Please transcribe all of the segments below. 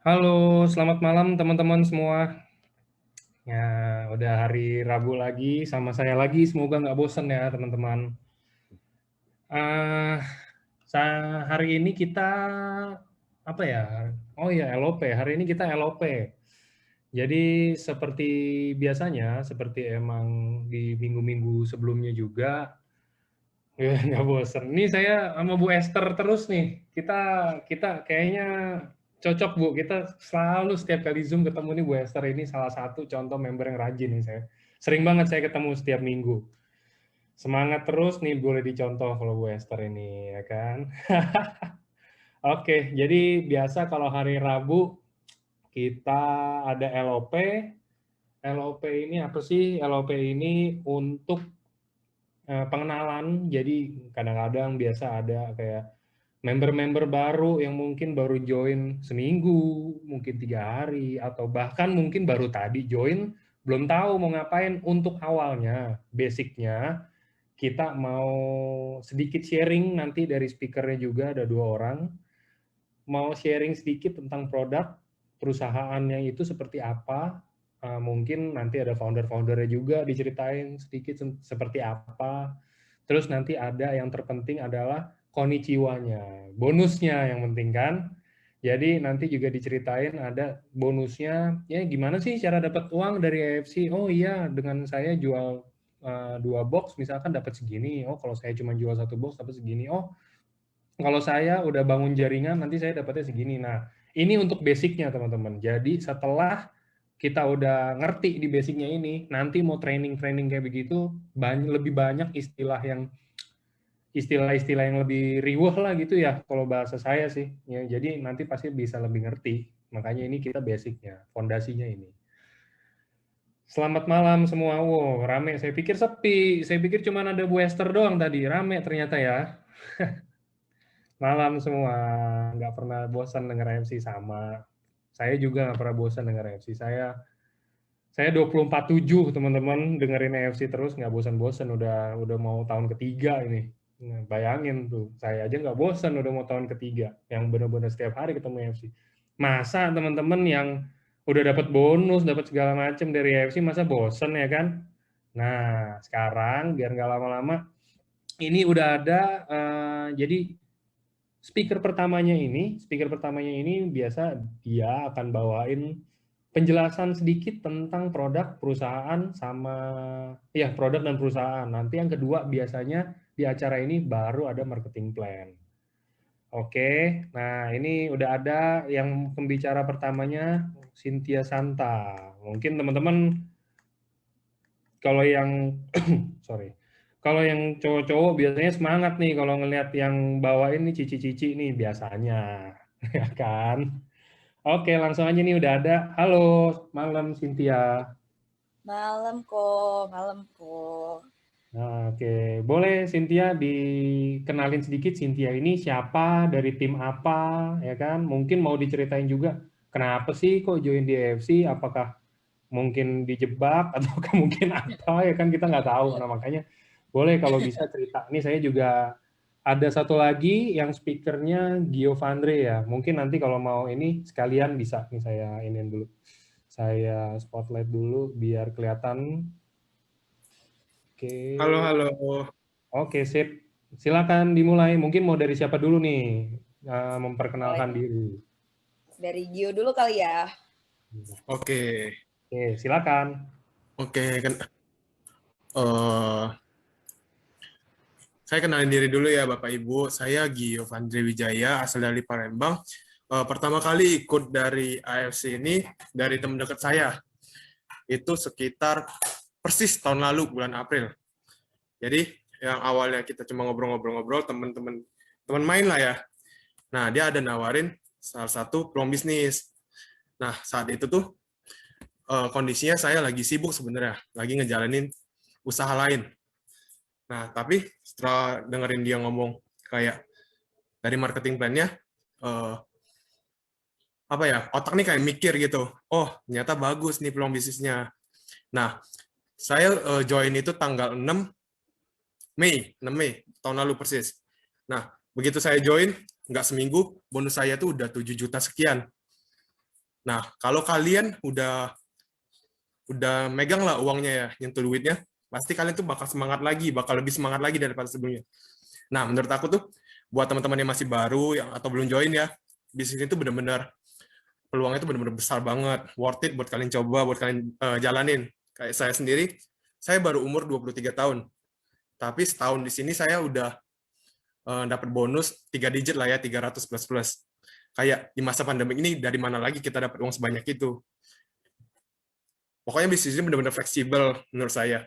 Halo, selamat malam teman-teman semua. Ya, udah hari Rabu lagi, sama saya lagi. Semoga nggak bosan ya teman-teman. Eh, Hari ini kita apa ya? Oh ya, LOP. Hari ini kita LOP. Jadi seperti biasanya, seperti emang di minggu-minggu sebelumnya juga, ya nggak bosan. Ini saya sama Bu Esther terus nih. Kita kita kayaknya cocok Bu. Kita selalu setiap kali Zoom ketemu nih Bu Esther ini salah satu contoh member yang rajin nih saya. Sering banget saya ketemu setiap minggu. Semangat terus nih boleh dicontoh kalau Bu Esther ini ya kan. Oke, jadi biasa kalau hari Rabu kita ada LOP. LOP ini apa sih? LOP ini untuk pengenalan. Jadi kadang-kadang biasa ada kayak member-member baru yang mungkin baru join seminggu, mungkin 3 hari, atau bahkan mungkin baru tadi join, belum tahu mau ngapain. Untuk awalnya, basicnya, kita mau sedikit sharing nanti dari speakernya juga, ada 2 orang, mau sharing sedikit tentang produk, perusahaannya itu seperti apa, mungkin nanti ada founder-foundernya juga diceritain sedikit seperti apa, terus nanti ada yang terpenting adalah konnichiwa-nya, bonusnya yang penting kan. Jadi nanti juga diceritain ada bonusnya, ya gimana sih cara dapat uang dari AFC? Oh iya, dengan saya jual 2 box misalkan dapat segini. Oh kalau saya cuma jual 1 box dapat segini. Oh kalau saya udah bangun jaringan nanti saya dapatnya segini. Nah ini untuk basicnya teman-teman. Jadi setelah kita udah ngerti di basicnya ini, nanti mau training-training kayak begitu, lebih banyak istilah-istilah yang lebih riweh lah gitu ya, kalau bahasa saya sih. Ya, jadi nanti pasti bisa lebih ngerti. Makanya ini kita basicnya, fondasinya ini. Selamat malam semua. Wow, rame. Saya pikir sepi. Saya pikir cuma ada Bu Esther doang tadi. Rame ternyata ya. Malam semua. Nggak pernah bosan denger MC sama. Saya juga nggak pernah bosan denger MC. Saya 24/7 teman-teman dengerin AFC terus nggak bosan-bosan, udah mau tahun ketiga ini. Nah, bayangin tuh, saya aja nggak bosan udah mau tahun ketiga yang benar-benar setiap hari ketemu AFC. Masa teman-teman yang udah dapat bonus, dapat segala macam dari AFC masa bosan ya kan? Nah, sekarang biar nggak lama-lama, ini udah ada jadi speaker pertamanya ini biasa dia akan bawain penjelasan sedikit tentang produk perusahaan sama ya produk dan perusahaan. Nanti yang kedua biasanya di acara ini baru ada marketing plan. Oke, nah ini udah ada yang pembicara pertamanya Cynthia Santa. Mungkin teman-teman kalau yang sorry, kalau yang cowok-cowok biasanya semangat nih kalau ngelihat yang bawain nih cici-cici nih biasanya, ya kan? Oke, langsung aja nih udah ada. Halo, malam Cynthia. Malam kok. Nah, oke, boleh Cynthia dikenalin sedikit Cynthia ini siapa, dari tim apa, ya kan? Mungkin mau diceritain juga kenapa sih kok join di AFC? Apakah mungkin dijebak atau mungkin apa? Ya kan kita nggak tahu. Nah makanya boleh kalau bisa cerita. Ini saya juga ada satu lagi yang speakernya Giovandre ya. Mungkin nanti kalau mau ini sekalian bisa nih saya iniin dulu. Saya spotlight dulu biar kelihatan. Halo, Oke. halo. Oke, sip. Silakan dimulai. Mungkin mau dari siapa dulu nih Boleh memperkenalkan diri. dari Gio dulu kali ya. Oke, Oke, silakan. oke. Eh, saya kenalin diri dulu ya, Bapak Ibu. Saya Gio Vandre Wijaya, asal dari Palembang. Pertama kali ikut dari AFC ini dari teman dekat saya. Itu sekitar persis tahun lalu, bulan April. Jadi, yang awalnya kita cuma ngobrol-ngobrol-ngobrol, teman main lah ya. Nah, dia ada nawarin salah satu peluang bisnis. Nah, saat itu tuh kondisinya saya lagi sibuk sebenarnya, lagi ngejalanin usaha lain. Nah, tapi setelah dengerin dia ngomong kayak dari marketing plan-nya, eh, apa ya, otak nih kayak mikir gitu, oh ternyata bagus nih peluang bisnisnya. Nah, saya join itu tanggal 6 Mei tahun lalu persis. Nah, begitu saya join, nggak seminggu, bonus saya tuh udah 7 juta sekian. Nah, kalau kalian udah megang lah uangnya ya, nyentuh duitnya, pasti kalian tuh bakal semangat lagi, bakal lebih semangat lagi daripada sebelumnya. Nah, menurut aku tuh, buat teman-teman yang masih baru yang atau belum join ya, bisnis itu benar-benar peluangnya itu benar-benar besar banget, worth it buat kalian coba, buat kalian jalanin. Kayak saya sendiri, saya baru umur 23 tahun, tapi setahun di sini saya udah dapat bonus 3 digit lah ya, 300 plus plus. Kayak di masa pandemi ini, dari mana lagi kita dapat uang sebanyak itu? Pokoknya bisnis ini benar-benar fleksibel menurut saya.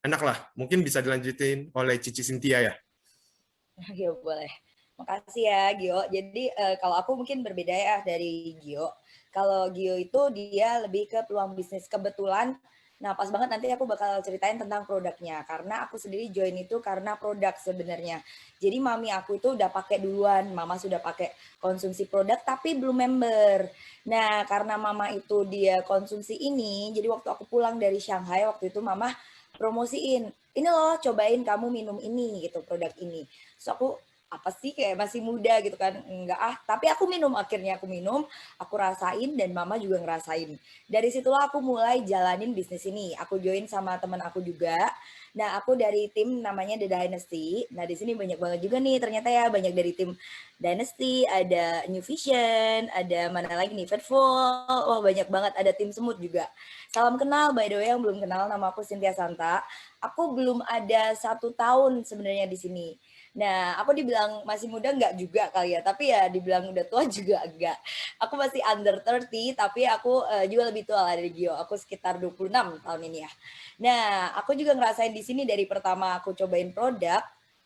Enak lah, mungkin bisa dilanjutin oleh Cici Cynthia ya. Ya boleh. Makasih ya Gio. Jadi kalau aku mungkin berbeda ya dari Gio. Kalau Gio itu dia lebih ke peluang bisnis kebetulan. Nah pas banget nanti aku bakal ceritain tentang produknya. Karena aku sendiri join itu karena produk sebenarnya. Jadi mami aku itu udah pakai duluan. Mama sudah pakai konsumsi produk tapi belum member. Nah karena mama itu dia konsumsi ini. Jadi waktu aku pulang dari Shanghai waktu itu mama promosiin. Ini loh cobain kamu minum ini gitu produk ini. So aku apa sih kayak masih muda gitu kan, enggak tapi aku minum, akhirnya aku minum, aku rasain dan mama juga ngerasain. Dari situlah aku mulai jalanin bisnis ini, aku join sama teman aku juga. Nah aku dari tim namanya The Dynasty. Nah di sini banyak banget juga nih ternyata ya, banyak dari tim Dynasty, ada New Vision, ada mana lagi nih Fatful, wah banyak banget, ada tim semut juga. Salam kenal by the way yang belum kenal, nama aku Cynthia Santa. Aku belum ada 1 tahun sebenarnya di sini. Nah, aku dibilang masih muda enggak juga kali ya, tapi ya dibilang udah tua juga enggak. Aku masih under 30, tapi aku juga lebih tua lah dari Gio. Aku sekitar 26 tahun ini ya. Nah, aku juga ngerasain di sini dari pertama aku cobain produk,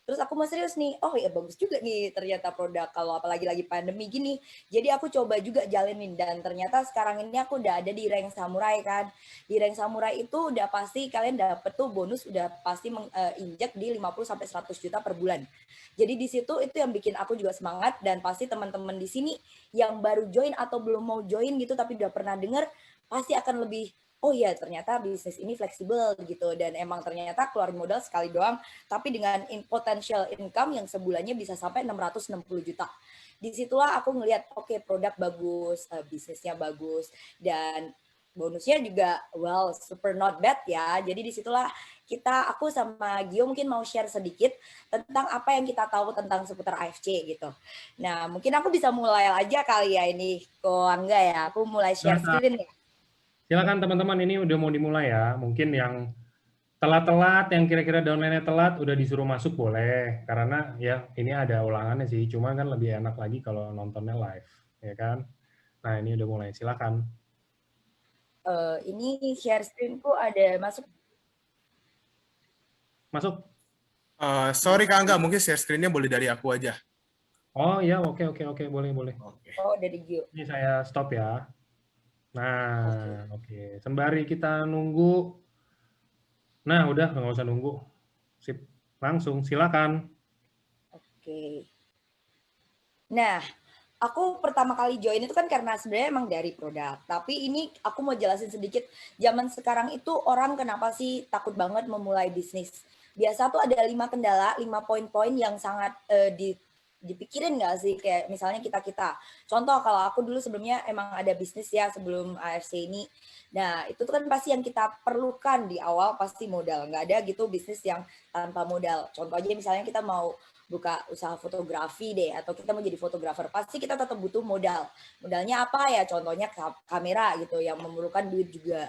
terus aku mau serius nih, oh ya bagus juga nih ternyata produk kalau apalagi lagi pandemi gini. Jadi aku coba juga jalanin dan ternyata sekarang ini aku udah ada di rank samurai kan. Di rank samurai itu udah pasti kalian dapet tuh bonus udah pasti injek di 50 sampai 100 juta per bulan. Jadi di situ itu yang bikin aku juga semangat dan pasti teman-teman di sini yang baru join atau belum mau join gitu tapi udah pernah dengar pasti akan lebih oh iya ternyata bisnis ini fleksibel gitu dan emang ternyata keluarin modal sekali doang tapi dengan potential income yang sebulannya bisa sampai 660 juta. Disitulah aku ngelihat oke produk bagus, bisnisnya bagus dan bonusnya juga well super not bad ya. Jadi disitulah aku sama Gio mungkin mau share sedikit tentang apa yang kita tahu tentang seputar AFC gitu. Nah mungkin aku bisa mulai aja kali ya ini kok enggak ya, aku mulai share screen ya. Silakan teman-teman, ini udah mau dimulai ya. Mungkin yang telat-telat, yang kira-kira downline-nya telat, udah disuruh masuk boleh. Karena ya ini ada ulangannya sih, cuma kan lebih enak lagi kalau nontonnya live, ya kan? Nah ini udah mulai, silakan. Ini share screen-ku ada masuk? Masuk? Sorry Kak Angga, mungkin share screen-nya boleh dari aku aja. Oh iya, oke, boleh. Oke. Oh dari Gio. Ini saya stop ya. Nah, oke. Sembari kita nunggu. Nah, udah nggak usah nunggu. Sip, langsung silakan. Oke. Nah, aku pertama kali join itu kan karena sebenarnya emang dari produk. Tapi ini aku mau jelasin sedikit. Zaman sekarang itu orang kenapa sih takut banget memulai bisnis? Biasa tuh ada 5 kendala, 5 poin-poin yang sangat dipikirin nggak sih? Kayak misalnya kita-kita. Contoh kalau aku dulu sebelumnya emang ada bisnis ya sebelum AFC ini. Nah, itu tuh kan pasti yang kita perlukan di awal pasti modal. Nggak ada gitu bisnis yang tanpa modal. Contoh aja misalnya kita mau buka usaha fotografi deh atau kita mau jadi fotografer pasti kita tetap butuh modal. Modalnya apa ya, contohnya kamera gitu yang memerlukan duit juga.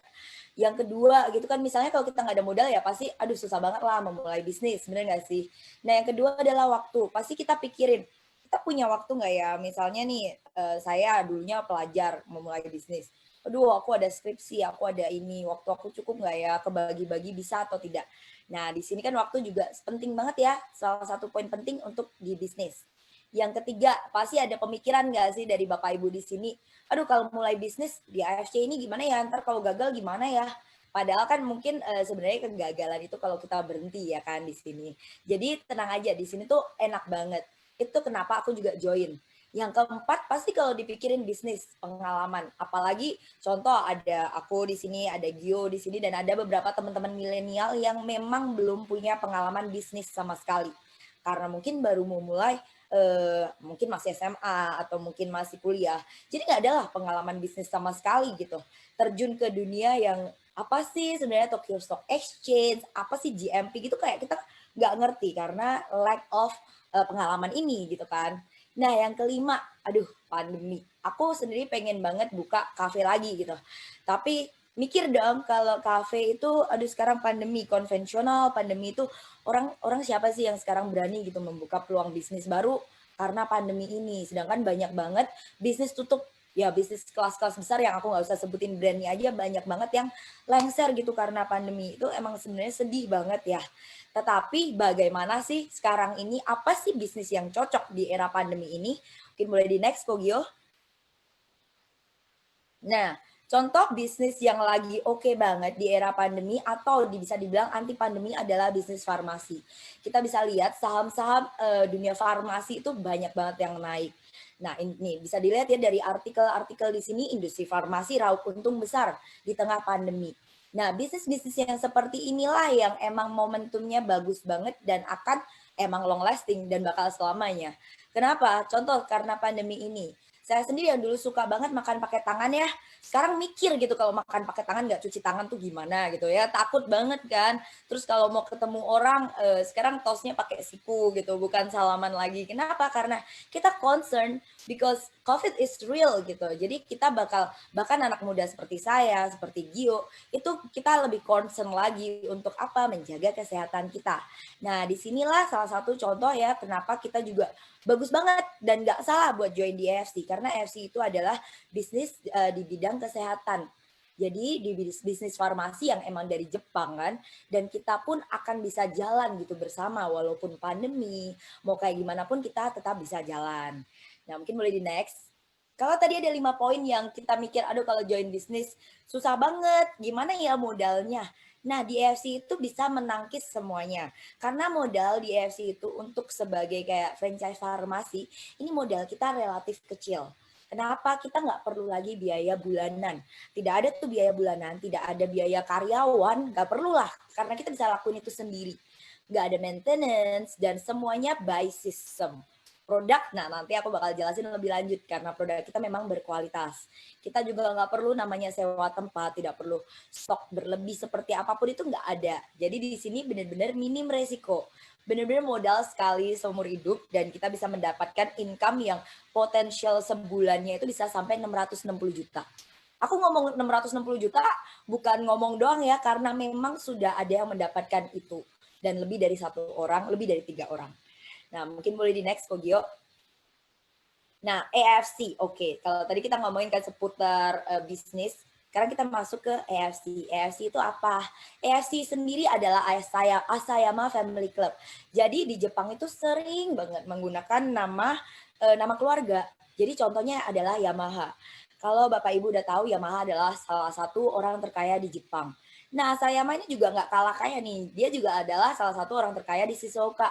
Yang kedua gitu kan misalnya kalau kita nggak ada modal ya pasti aduh susah banget lah memulai bisnis, bener nggak sih? Nah yang kedua adalah waktu, pasti kita pikirin kita punya waktu nggak ya, misalnya nih saya dulunya pelajar memulai bisnis, aduh aku ada skripsi, aku ada ini, waktu aku cukup nggak ya, kebagi-bagi bisa atau tidak. Nah, di sini kan waktu juga penting banget ya, salah satu poin penting untuk di bisnis. Yang ketiga, pasti ada pemikiran nggak sih dari Bapak Ibu di sini? Aduh, kalau mulai bisnis di AFC ini gimana ya? Ntar kalau gagal gimana ya? Padahal kan mungkin sebenarnya kegagalan itu kalau kita berhenti ya kan di sini. Jadi tenang aja, di sini tuh enak banget. Itu kenapa aku juga join. Yang keempat pasti kalau dipikirin bisnis, pengalaman. Apalagi contoh ada aku di sini, ada Gio di sini dan ada beberapa teman-teman milenial yang memang belum punya pengalaman bisnis sama sekali. karena mungkin baru mau mulai, mungkin masih SMA atau mungkin masih kuliah. Jadi nggak ada lah pengalaman bisnis sama sekali gitu. Terjun ke dunia yang apa sih sebenarnya Tokyo Stock Exchange, apa sih GMP gitu, kayak kita nggak ngerti karena lack of pengalaman ini gitu kan. Nah yang kelima, aduh pandemi. Aku sendiri pengen banget buka kafe lagi gitu. Tapi mikir dong kalau kafe itu, aduh sekarang pandemi konvensional, pandemi itu orang orang siapa sih yang sekarang berani gitu membuka peluang bisnis baru karena pandemi ini. Sedangkan banyak banget bisnis tutup, ya bisnis kelas-kelas besar yang aku nggak usah sebutin brandnya aja, banyak banget yang lengser gitu karena pandemi. Itu emang sebenarnya sedih banget ya. Tetapi bagaimana sih sekarang ini, apa sih bisnis yang cocok di era pandemi ini? Mungkin boleh di next, Kogyo. Nah, contoh bisnis yang lagi oke banget di era pandemi atau bisa dibilang anti pandemi adalah bisnis farmasi. Kita bisa lihat saham-saham dunia farmasi itu banyak banget yang naik. Nah, ini bisa dilihat ya dari artikel-artikel di sini, industri farmasi raup untung besar di tengah pandemi. Nah, bisnis-bisnis yang seperti inilah yang emang momentumnya bagus banget dan akan emang long lasting dan bakal selamanya. Kenapa? Contoh karena pandemi ini. Saya sendiri yang dulu suka banget makan pakai tangan ya, sekarang mikir gitu kalau makan pakai tangan nggak cuci tangan tuh gimana gitu ya, takut banget kan. Terus kalau mau ketemu orang, sekarang tosnya pakai siku gitu, bukan salaman lagi. Kenapa? Karena kita concern because COVID is real gitu. Jadi kita bahkan anak muda seperti saya, seperti Gio, itu kita lebih concern lagi untuk apa? Menjaga kesehatan kita. Nah, disinilah salah satu contoh ya kenapa kita juga bagus banget dan nggak salah buat join di EFC karena EFC itu adalah bisnis di bidang kesehatan. Jadi di bisnis farmasi yang emang dari Jepang kan, dan kita pun akan bisa jalan gitu bersama walaupun pandemi, mau kayak gimana pun kita tetap bisa jalan. Nah mungkin boleh di next. Kalau tadi ada 5 poin yang kita mikir, aduh kalau join bisnis susah banget, gimana ya modalnya? Nah di EFC itu bisa menangkis semuanya. Karena modal di EFC itu untuk sebagai kayak franchise farmasi, ini modal kita relatif kecil. Kenapa? Kita nggak perlu lagi biaya bulanan. Tidak ada tuh biaya bulanan, tidak ada biaya karyawan, nggak perlu lah. Karena kita bisa lakuin itu sendiri. Nggak ada maintenance, dan semuanya by system. Produk, nah nanti aku bakal jelasin lebih lanjut karena produk kita memang berkualitas. Kita juga nggak perlu namanya sewa tempat, tidak perlu stok berlebih seperti apapun itu nggak ada. Jadi di sini benar-benar minim resiko. Benar-benar modal sekali seumur hidup dan kita bisa mendapatkan income yang potensial sebulannya itu bisa sampai 660 juta. Aku ngomong 660 juta bukan ngomong doang ya, karena memang sudah ada yang mendapatkan itu. Dan lebih dari 1 orang, lebih dari 3 orang. Nah, mungkin boleh di next, Kogyo. Nah, EFC, oke. Kalau tadi kita ngomongin kan seputar bisnis, sekarang kita masuk ke EFC. EFC itu apa? EFC sendiri adalah Asayama Family Club. Jadi di Jepang itu sering banget menggunakan nama keluarga. Jadi contohnya adalah Yamaha. Kalau Bapak Ibu udah tahu, Yamaha adalah salah satu orang terkaya di Jepang. Nah, Asayama ini juga nggak kalah kaya nih. Dia juga adalah salah satu orang terkaya di Shizuoka.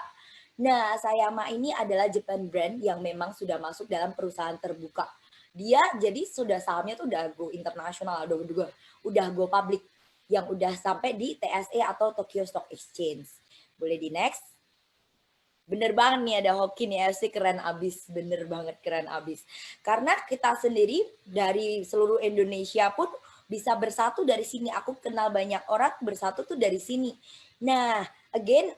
Nah, Asayama ini adalah Japan brand yang memang sudah masuk dalam perusahaan terbuka. Dia jadi sudah sahamnya tuh udah go internasional, udah go public, yang udah sampai di TSE atau Tokyo Stock Exchange. Boleh di next. Bener banget nih ada Hoki nih, FC keren abis, bener banget keren abis. Karena kita sendiri dari seluruh Indonesia pun bisa bersatu dari sini. Aku kenal banyak orang bersatu tuh dari sini. Nah, again,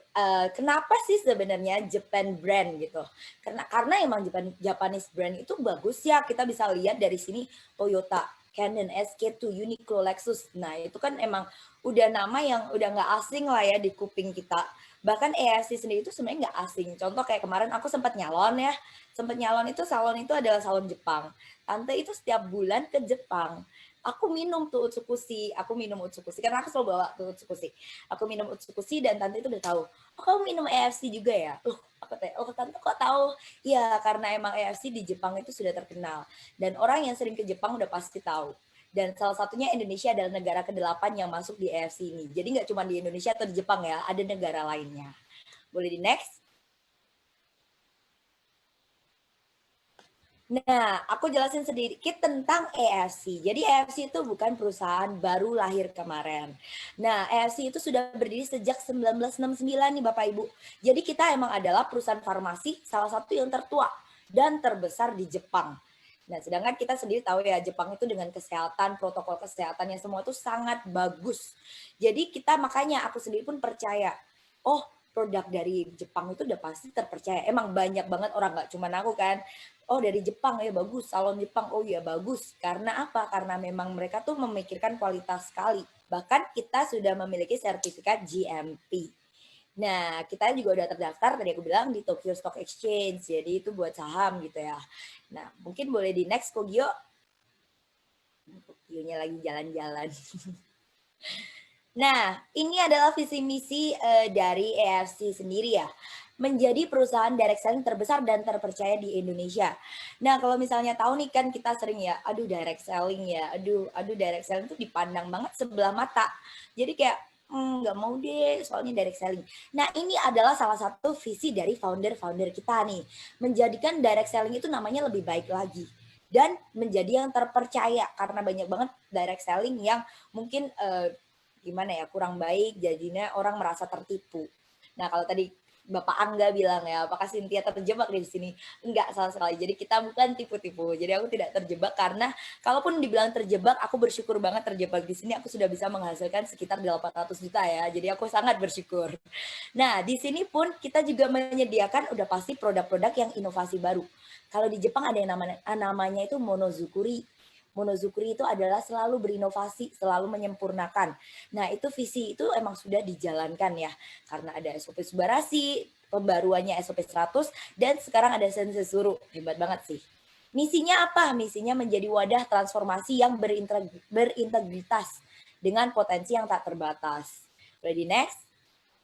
kenapa sih sebenarnya Japan brand gitu? Karena emang Japanese brand itu bagus ya. Kita bisa lihat dari sini Toyota, Canon, SK2, Uniqlo, Lexus. Nah, itu kan emang udah nama yang udah nggak asing lah ya di kuping kita. Bahkan EFC sendiri itu sebenarnya nggak asing. Contoh kayak kemarin aku sempat nyalon ya. Sempat nyalon itu, salon itu adalah salon Jepang. Tante itu setiap bulan ke Jepang. Aku minum tuh Utsukushi, karena aku selalu bawa tuh Utsukushi. Aku minum Utsukushi dan tante itu udah tahu, oh kamu minum EFC juga ya? Aku tanya, oh tante kok tahu? Iya, karena emang EFC di Jepang itu sudah terkenal. Dan orang yang sering ke Jepang udah pasti tahu. Dan salah satunya Indonesia adalah negara ke-8 yang masuk di EFC ini. Jadi nggak cuma di Indonesia atau di Jepang ya, ada negara lainnya. Boleh di next? Nah, aku jelasin sedikit tentang AFC. Jadi AFC itu bukan perusahaan baru lahir kemarin. Nah, AFC itu sudah berdiri sejak 1969 nih Bapak Ibu. Jadi kita emang adalah perusahaan farmasi salah satu yang tertua dan terbesar di Jepang. Nah, sedangkan kita sendiri tahu ya Jepang itu dengan kesehatan, protokol kesehatannya semua itu sangat bagus. Jadi kita makanya aku sendiri pun percaya, oh produk dari Jepang itu udah pasti terpercaya. Emang banyak banget orang, nggak cuma aku kan, oh dari Jepang ya bagus, salon Jepang oh ya bagus. Karena apa? Karena memang mereka tuh memikirkan kualitas sekali. Bahkan kita sudah memiliki sertifikat GMP. Nah, kita juga udah terdaftar tadi aku bilang di Tokyo Stock Exchange. Jadi itu buat saham gitu ya. Nah, mungkin boleh di next Kogyo. Kogyonya lagi jalan-jalan. Nah, ini adalah visi misi dari AFC sendiri ya. Menjadi perusahaan direct selling terbesar dan terpercaya di Indonesia. Nah, kalau misalnya tahu nih kan kita sering ya, aduh direct selling ya, aduh direct selling tuh dipandang banget sebelah mata. Jadi kayak nggak mau deh soalnya direct selling. Nah, ini adalah salah satu visi dari founder-founder kita nih. Menjadikan direct selling itu namanya lebih baik lagi. Dan menjadi yang terpercaya karena banyak banget direct selling yang mungkin gimana ya kurang baik jadinya orang merasa tertipu. Nah kalau tadi Bapak Angga bilang ya, apakah Cynthia terjebak di sini? Enggak, salah sekali. Jadi kita bukan tipu-tipu. Jadi aku tidak terjebak karena kalaupun dibilang terjebak, aku bersyukur banget terjebak di sini. Aku sudah bisa menghasilkan sekitar 800 juta ya. Jadi aku sangat bersyukur. Nah, di sini pun kita juga menyediakan udah pasti produk-produk yang inovasi baru. Kalau di Jepang ada yang namanya itu monozukuri. Monozukuri itu adalah selalu berinovasi, selalu menyempurnakan. Nah, itu visi itu emang sudah dijalankan ya. Karena ada SOP Subarasi, pembaruannya SOP 100, dan sekarang ada Sensei Suru. Hebat banget sih. Misinya apa? Misinya menjadi wadah transformasi yang berintegritas dengan potensi yang tak terbatas. Ready next?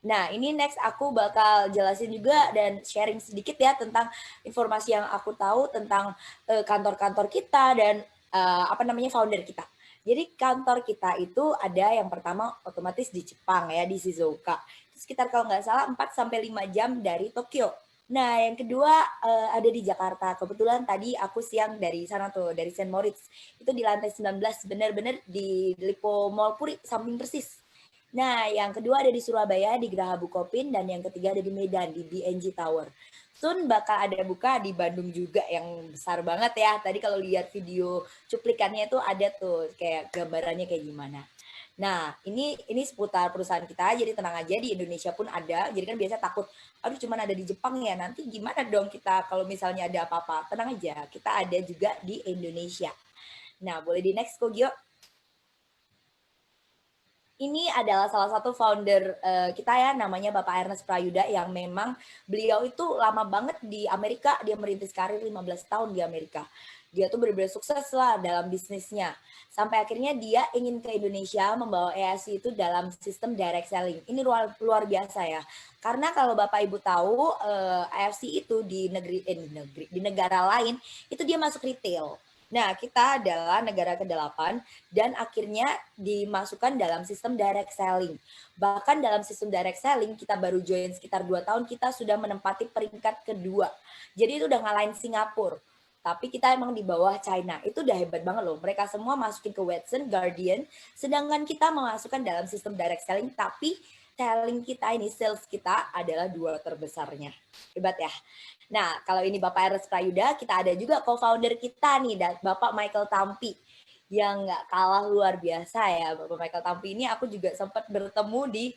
Nah, ini next aku bakal jelasin juga dan sharing sedikit ya tentang informasi yang aku tahu tentang kantor-kantor kita dan apa namanya founder kita. Jadi kantor kita itu ada yang pertama otomatis di Jepang ya, di Shizuoka. Itu sekitar kalau nggak salah 4 sampai 5 jam dari Tokyo. Nah, yang kedua ada di Jakarta. Kebetulan tadi aku siang dari sana tuh, dari Saint Moritz. Itu di lantai 19, benar-benar di Lipo Mall Puri, samping persis. Nah, yang kedua ada di Surabaya, di Geraha Bukopin, dan yang ketiga ada di Medan, di BNG Tower. Soon bakal ada buka di Bandung juga yang besar banget ya. Tadi kalau lihat video cuplikannya itu ada tuh kayak gambarannya kayak gimana. Nah, ini seputar perusahaan kita, jadi tenang aja di Indonesia pun ada. Jadi kan biasa takut, aduh cuman ada di Jepang ya, nanti gimana dong kita kalau misalnya ada apa-apa. Tenang aja, kita ada juga di Indonesia. Nah, boleh di next Kogyo. Ini adalah salah satu founder kita ya, namanya Bapak Ernest Prayuda yang memang beliau itu lama banget di Amerika, dia merintis karir 15 tahun di Amerika. Dia tuh benar-benar sukses lah dalam bisnisnya. Sampai akhirnya dia ingin ke Indonesia membawa ESC itu dalam sistem direct selling. Ini luar biasa ya. Karena kalau Bapak Ibu tahu AFC itu di negara lain itu dia masuk retail. Nah, kita adalah negara ke-8 dan akhirnya dimasukkan dalam sistem direct selling. Bahkan dalam sistem direct selling, kita baru join sekitar 2 tahun, kita sudah menempati peringkat kedua. Jadi itu udah ngalahin Singapura. Tapi kita emang di bawah China. Itu udah hebat banget loh. Mereka semua masukin ke Watson, Guardian, sedangkan kita memasukkan dalam sistem direct selling, tapi selling kita ini, sales kita adalah 2 terbesarnya. Hebat ya. Nah, kalau ini Bapak Ernest Prayuda, kita ada juga co-founder kita nih, Bapak Michael Tampi, yang nggak kalah luar biasa ya. Bapak Michael Tampi ini aku juga sempat bertemu di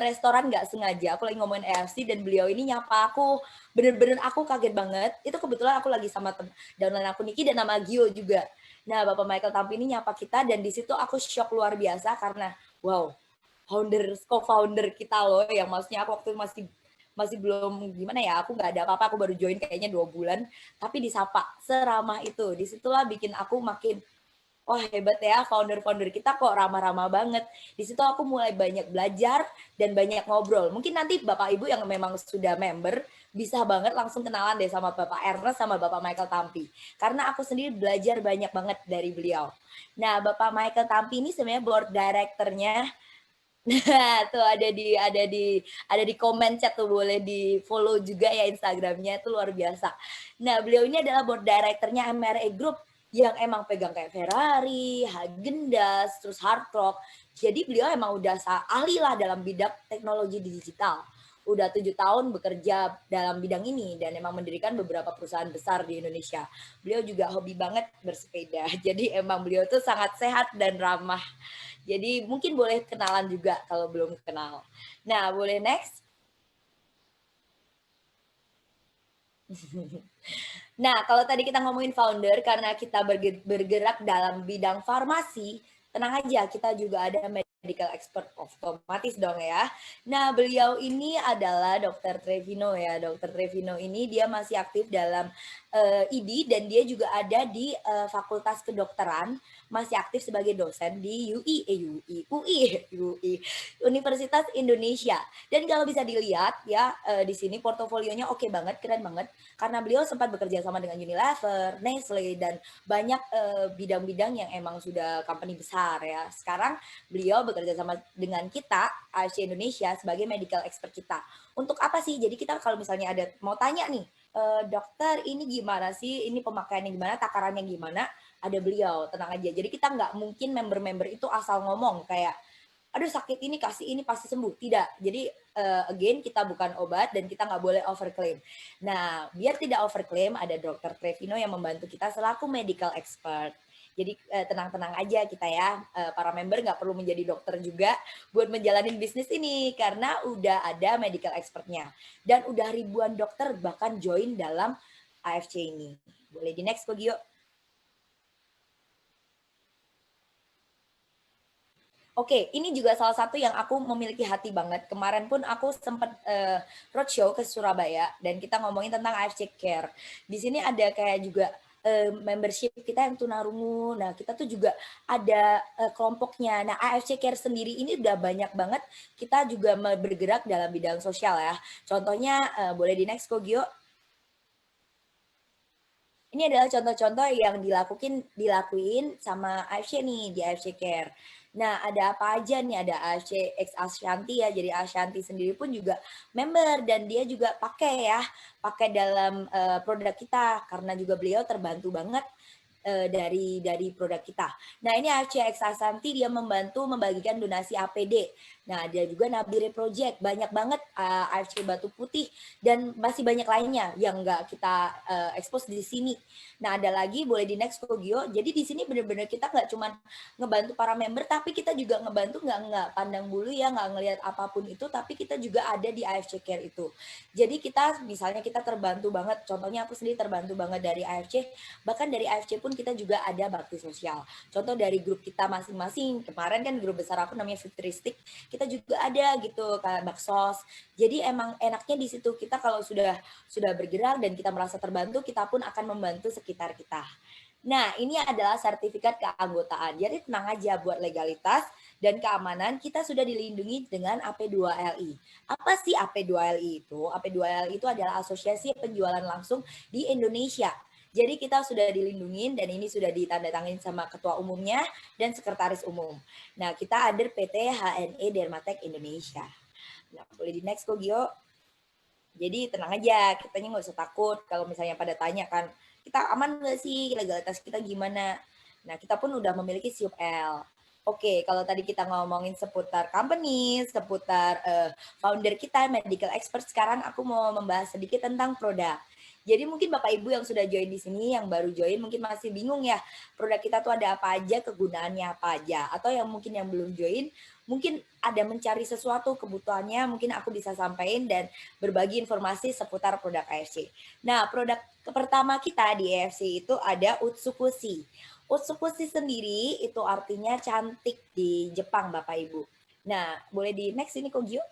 restoran nggak sengaja. Aku lagi ngomongin AFC dan beliau ini nyapa aku, bener-bener aku kaget banget. Itu kebetulan aku lagi sama downline aku Niki dan nama Gio juga. Nah, Bapak Michael Tampi ini nyapa kita dan di situ aku shock luar biasa karena wow, co-founder kita loh, yang maksudnya aku waktu itu masih belum gimana ya, aku nggak ada apa-apa, aku baru join kayaknya 2 bulan, tapi disapa seramah itu. Disitulah bikin aku makin, wah hebat ya founder-founder kita kok ramah-ramah banget. Di situ aku mulai banyak belajar dan banyak ngobrol. Mungkin nanti Bapak Ibu yang memang sudah member, bisa banget langsung kenalan deh sama Bapak Ernest sama Bapak Michael Tampi. Karena aku sendiri belajar banyak banget dari beliau. Nah, Bapak Michael Tampi ini sebenarnya board directornya Nah, tuh ada di komen chat tuh, boleh di-follow juga ya Instagramnya, itu luar biasa. Nah, beliau ini adalah board director-nya MRE Group yang emang pegang kayak Ferrari, Häagen-Dazs, terus Hard Rock. Jadi beliau emang udah ahli lah dalam bidang teknologi digital. Udah 7 tahun bekerja dalam bidang ini dan emang mendirikan beberapa perusahaan besar di Indonesia. Beliau juga hobi banget bersepeda. Jadi emang beliau tuh sangat sehat dan ramah. Jadi mungkin boleh kenalan juga kalau belum kenal. Nah, boleh next? Nah, kalau tadi kita ngomongin founder, karena kita bergerak dalam bidang farmasi, tenang aja, kita juga ada medical expert otomatis dong ya. Nah, beliau ini adalah Dr. Trevino ya. Dr. Trevino ini dia masih aktif dalam ID dan dia juga ada di Fakultas Kedokteran, masih aktif sebagai dosen di UI, Universitas Indonesia. Dan kalau bisa dilihat ya di sini portofolionya oke banget, keren banget karena beliau sempat bekerja sama dengan Unilever, Nestle dan banyak bidang-bidang yang emang sudah company besar ya. Sekarang beliau bekerja sama dengan kita AFC Indonesia sebagai medical expert kita. Untuk apa sih? Jadi kita kalau misalnya ada mau tanya nih, dokter ini gimana sih? Ini pemakaiannya gimana? Takarannya gimana? Ada beliau, tenang aja. Jadi kita nggak mungkin member-member itu asal ngomong kayak aduh sakit ini kasih ini pasti sembuh. Tidak. Jadi again kita bukan obat dan kita nggak boleh overclaim. Nah, biar tidak overclaim ada Dr. Trevino yang membantu kita selaku medical expert. Jadi tenang-tenang aja kita ya, para member nggak perlu menjadi dokter juga buat menjalani bisnis ini karena udah ada medical expertnya dan udah ribuan dokter bahkan join dalam AFC ini. Boleh di next Ko Gio? Oke, ini juga salah satu yang aku memiliki hati banget. Kemarin pun aku sempat roadshow ke Surabaya dan kita ngomongin tentang AFC Care. Di sini ada kayak juga membership kita yang tunarungu. Nah, kita tuh juga ada kelompoknya. Nah, AFC Care sendiri ini udah banyak banget. Kita juga bergerak dalam bidang sosial ya. Contohnya boleh di next Kogio. Ini adalah contoh-contoh yang dilakuin sama AFC nih di AFC Care. Nah, ada apa aja nih? Ada AFC X Ashanti ya. Jadi Ashanti sendiri pun juga member dan dia juga pakai dalam produk kita karena juga beliau terbantu banget dari produk kita. Nah, ini AFC X Ashanti dia membantu membagikan donasi APD. Nah, ada juga Nabire Project, banyak banget AFC Batu Putih dan masih banyak lainnya yang nggak kita expose di sini. Nah, ada lagi boleh di next Kogio. Jadi di sini benar-benar kita nggak cuma ngebantu para member, tapi kita juga ngebantu nggak pandang bulu ya, nggak ngelihat apapun itu, tapi kita juga ada di AFC Care itu. Jadi kita misalnya kita terbantu banget, contohnya aku sendiri terbantu banget dari AFC, bahkan dari AFC pun kita juga ada bakti sosial. Contoh dari grup kita masing-masing, kemarin kan grup besar aku namanya Futuristik, kita juga ada gitu kayak baksos. Jadi emang enaknya di situ kita kalau sudah bergerak dan kita merasa terbantu, kita pun akan membantu sekitar kita. Nah, ini adalah sertifikat keanggotaan. Jadi tenang aja buat legalitas dan keamanan kita sudah dilindungi dengan AP2LI. Apa sih AP2LI itu? AP2LI itu adalah asosiasi penjualan langsung di Indonesia. Jadi kita sudah dilindungi dan ini sudah ditandatangani sama ketua umumnya dan sekretaris umum. Nah, kita ada PT HNE Dermatek Indonesia. Nah, boleh di next kok Gio. Jadi tenang aja, kitanya nggak usah takut kalau misalnya pada tanya kan, kita aman nggak sih, legalitas kita gimana? Nah, kita pun udah memiliki SIUP L. Oke, kalau tadi kita ngomongin seputar company, seputar founder kita, medical expert, sekarang aku mau membahas sedikit tentang produk. Jadi mungkin Bapak Ibu yang sudah join di sini, yang baru join mungkin masih bingung ya, produk kita tuh ada apa aja, kegunaannya apa aja. Atau yang mungkin yang belum join, mungkin ada mencari sesuatu kebutuhannya, mungkin aku bisa sampaikan dan berbagi informasi seputar produk AFC. Nah, produk pertama kita di AFC itu ada Utsukushi. Utsukushi sendiri itu artinya cantik di Jepang, Bapak Ibu. Nah, boleh di next ini Kogyo.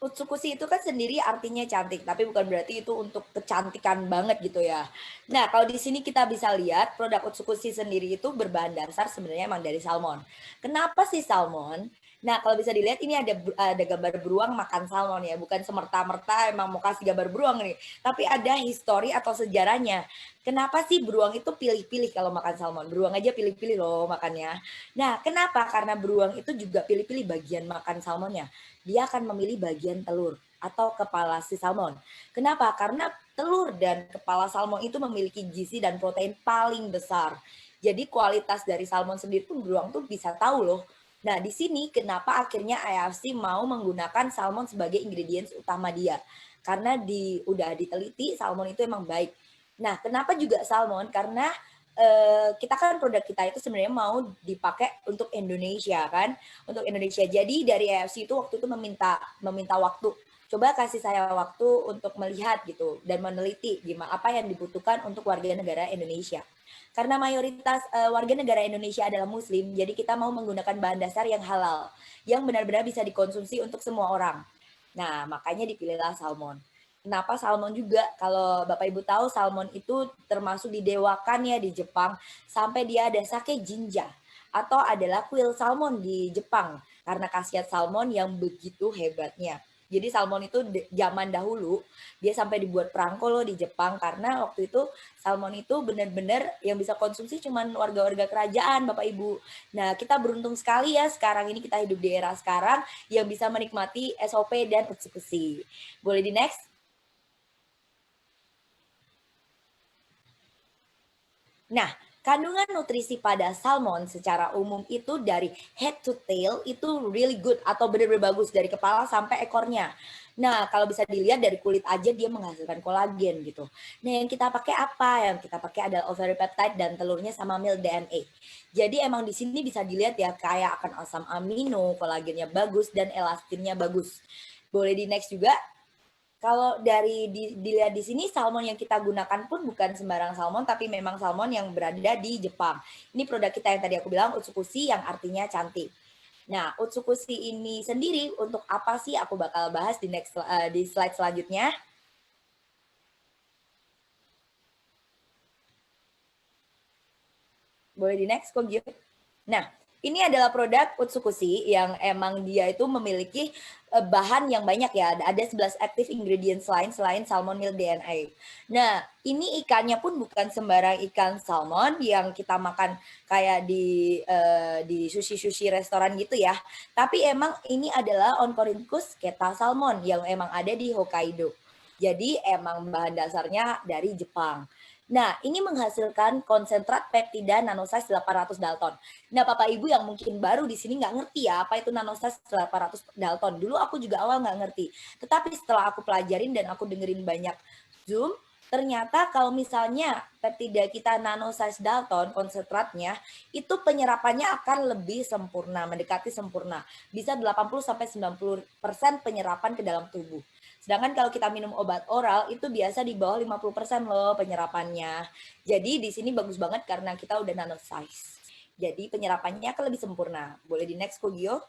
Utsukushi itu kan sendiri artinya cantik, tapi bukan berarti itu untuk kecantikan banget gitu ya. Nah, kalau di sini kita bisa lihat produk Utsukushi sendiri itu berbahan dasar sebenarnya emang dari salmon. Kenapa sih salmon? Nah, kalau bisa dilihat ini ada gambar beruang makan salmon ya, bukan semerta-merta emang mau kasih gambar beruang nih, tapi ada histori atau sejarahnya. Kenapa sih beruang itu pilih-pilih kalau makan salmon? Beruang aja pilih-pilih loh makannya. Nah, kenapa? Karena beruang itu juga pilih-pilih bagian makan salmonnya. Dia akan memilih bagian telur atau kepala si salmon. Kenapa? Karena telur dan kepala salmon itu memiliki gizi dan protein paling besar. Jadi kualitas dari salmon sendiri pun beruang tuh bisa tahu loh. Nah, di sini kenapa akhirnya IFC mau menggunakan salmon sebagai ingredients utama dia. Karena udah diteliti salmon itu emang baik. Nah, kenapa juga salmon? Karena kita kan produk kita itu sebenarnya mau dipakai untuk Indonesia kan, untuk Indonesia. Jadi dari IFC itu waktu itu meminta waktu. Coba kasih saya waktu untuk melihat gitu dan meneliti gimana apa yang dibutuhkan untuk warga negara Indonesia. Karena mayoritas warga negara Indonesia adalah Muslim, jadi kita mau menggunakan bahan dasar yang halal, yang benar-benar bisa dikonsumsi untuk semua orang. Nah, makanya dipilihlah salmon. Kenapa salmon juga? Kalau Bapak Ibu tahu, salmon itu termasuk didewakan ya di Jepang, sampai dia ada sake jinja, atau adalah kuil salmon di Jepang, karena khasiat salmon yang begitu hebatnya. Jadi salmon itu zaman dahulu dia sampai dibuat perangko loh di Jepang karena waktu itu salmon itu benar-benar yang bisa konsumsi cuman warga-warga kerajaan Bapak Ibu. Nah, kita beruntung sekali ya sekarang ini kita hidup di era sekarang yang bisa menikmati SOP dan utsukushi. Boleh di next? Nah, kandungan nutrisi pada salmon secara umum itu dari head to tail itu really good atau benar-benar bagus dari kepala sampai ekornya. Nah, kalau bisa dilihat dari kulit aja dia menghasilkan kolagen gitu. Nah, yang kita pakai apa? Yang kita pakai adalah ovirapeptide dan telurnya sama milk DNA. Jadi emang di sini bisa dilihat ya kayak akan asam amino, kolagennya bagus dan elastinnya bagus. Boleh di next juga. Kalau dilihat di sini salmon yang kita gunakan pun bukan sembarang salmon tapi memang salmon yang berada di Jepang. Ini produk kita yang tadi aku bilang utsukushi yang artinya cantik. Nah, utsukushi ini sendiri untuk apa sih aku bakal bahas di slide selanjutnya. Boleh di next kok Gio? Nah, ini adalah produk utsukushi yang emang dia itu memiliki bahan yang banyak ya. Ada 11 active ingredients lain selain salmon milk DNA. Nah, ini ikannya pun bukan sembarang ikan salmon yang kita makan kayak di sushi-sushi restoran gitu ya. Tapi emang ini adalah Oncorhynchus keta salmon yang emang ada di Hokkaido. Jadi emang bahan dasarnya dari Jepang. Nah, ini menghasilkan konsentrat peptida nanosize 800 Dalton. Nah, Bapak Ibu yang mungkin baru di sini nggak ngerti ya apa itu nanosize 800 Dalton. Dulu aku juga awal nggak ngerti. Tetapi setelah aku pelajarin dan aku dengerin banyak Zoom, ternyata kalau misalnya peptida kita nanosize Dalton, konsentratnya, itu penyerapannya akan lebih sempurna, mendekati sempurna. Bisa 80-90% penyerapan ke dalam tubuh. Sedangkan kalau kita minum obat oral itu biasa di bawah 50% loh penyerapannya. Jadi di sini bagus banget karena kita udah nano size. Jadi penyerapannya akan lebih sempurna. Boleh di next Kogio?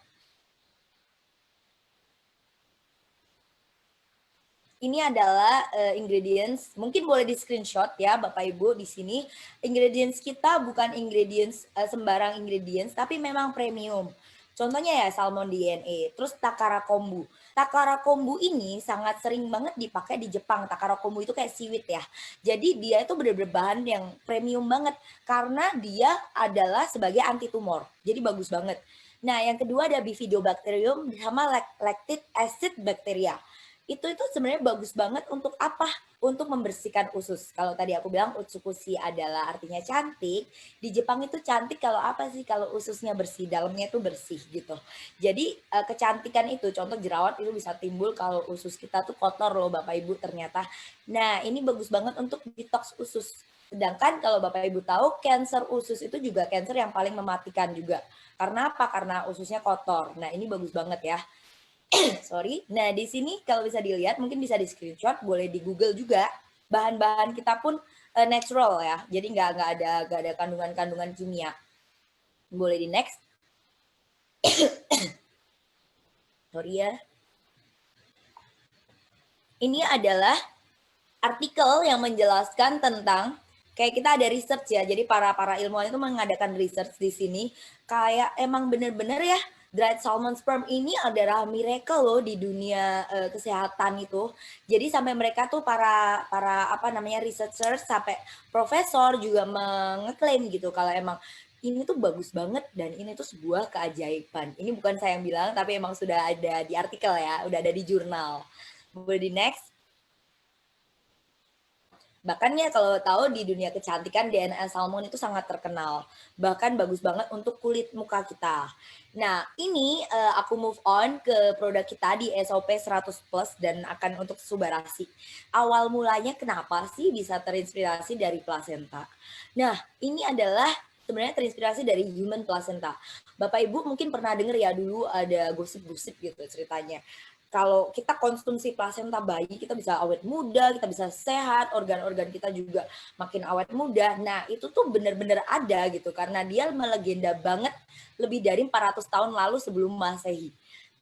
Ini adalah ingredients, mungkin boleh di screenshot ya Bapak Ibu di sini. Ingredients kita bukan ingredients sembarang ingredients tapi memang premium. Contohnya ya salmon DNA, terus takara kombu. Takara kombu ini sangat sering banget dipakai di Jepang. Takara kombu itu kayak seaweed ya. Jadi dia itu benar-benar bahan yang premium banget karena dia adalah sebagai anti tumor. Jadi bagus banget. Nah, yang kedua ada Bifidobacterium sama lactic acid bacteria. Itu sebenarnya bagus banget untuk apa? Untuk membersihkan usus. Kalau tadi aku bilang utsukushi adalah artinya cantik, di Jepang itu cantik kalau apa sih? Kalau ususnya bersih, dalamnya itu bersih gitu. Jadi kecantikan itu, contoh jerawat itu bisa timbul kalau usus kita tuh kotor loh Bapak Ibu ternyata. Nah, ini bagus banget untuk detox usus. Sedangkan kalau Bapak Ibu tahu, cancer usus itu juga cancer yang paling mematikan juga. Karena apa? Karena ususnya kotor. Nah, ini bagus banget ya. Sorry. Nah, di sini kalau bisa dilihat, mungkin bisa di screenshot, boleh di Google juga. Bahan-bahan kita pun natural ya. Jadi nggak ada kandungan-kandungan kimia. Boleh di next. Sorry ya. Ini adalah artikel yang menjelaskan tentang kayak kita ada research ya. Jadi para ilmuwan itu mengadakan research di sini kayak emang bener-bener ya dried salmon sperm ini adalah miracle loh di dunia kesehatan itu. Jadi sampai mereka tuh para apa namanya researchers sampai profesor juga mengeklaim gitu kalau emang ini tuh bagus banget dan ini tuh sebuah keajaiban. Ini bukan saya yang bilang tapi emang sudah ada di artikel ya, udah ada di jurnal. Boleh di next. Bahkan ya kalau tahu di dunia kecantikan DNA salmon itu sangat terkenal. Bahkan bagus banget untuk kulit muka kita. Nah, ini aku move on ke produk kita di SOP 100 Plus dan akan untuk Subarasi. Awal mulanya kenapa sih bisa terinspirasi dari placenta? Nah, ini adalah sebenarnya terinspirasi dari human placenta. Bapak Ibu mungkin pernah dengar ya dulu ada gosip-gosip gitu ceritanya. Kalau kita konsumsi plasenta bayi, kita bisa awet muda, kita bisa sehat, organ-organ kita juga makin awet muda. Nah, itu tuh benar-benar ada gitu, karena dia melegenda banget lebih dari 400 tahun lalu sebelum Masehi.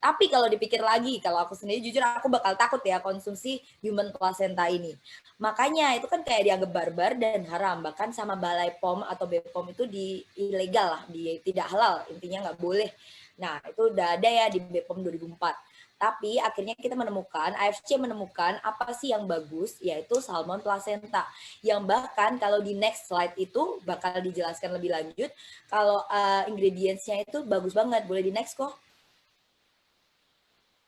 Tapi kalau dipikir lagi, kalau aku sendiri jujur aku bakal takut ya konsumsi human placenta ini. Makanya itu kan kayak dianggap barbar dan haram. Bahkan sama Balai POM atau BPOM itu ilegal lah, tidak halal, intinya nggak boleh. Nah, itu udah ada ya di BPOM 2004. Tapi akhirnya kita menemukan, AFC menemukan apa sih yang bagus, yaitu salmon placenta. Yang bahkan kalau di next slide itu bakal dijelaskan lebih lanjut, kalau ingredients-nya itu bagus banget. Boleh di next kok.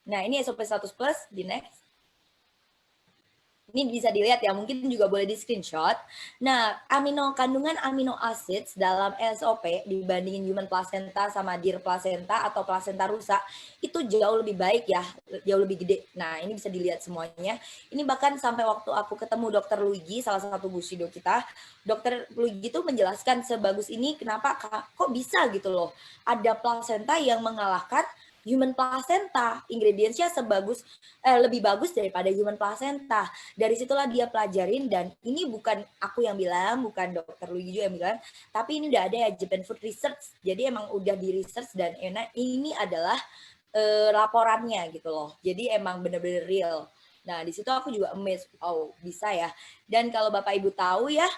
Nah, ini SOP 100 Plus, di next. Ini bisa dilihat ya, mungkin juga boleh di screenshot. Nah, kandungan amino acids dalam SOP dibandingin human placenta sama deer placenta atau placenta rusa itu jauh lebih baik ya, jauh lebih gede. Nah, ini bisa dilihat semuanya. Ini bahkan sampai waktu aku ketemu Dokter Luigi, salah satu bushido kita, Dokter Luigi itu menjelaskan sebagus ini kenapa kok bisa gitu loh. Ada placenta yang mengalahkan human placenta, ingredientsnya lebih bagus daripada human placenta. Dari situlah dia pelajarin, dan ini bukan aku yang bilang, bukan Dokter Luigi yang bilang, tapi ini udah ada ya Japan Food Research. Jadi emang udah di research dan ini adalah laporannya gitu loh. Jadi emang bener-bener real. Nah, di situ aku juga amazed, oh bisa ya. Dan kalau Bapak Ibu tahu ya,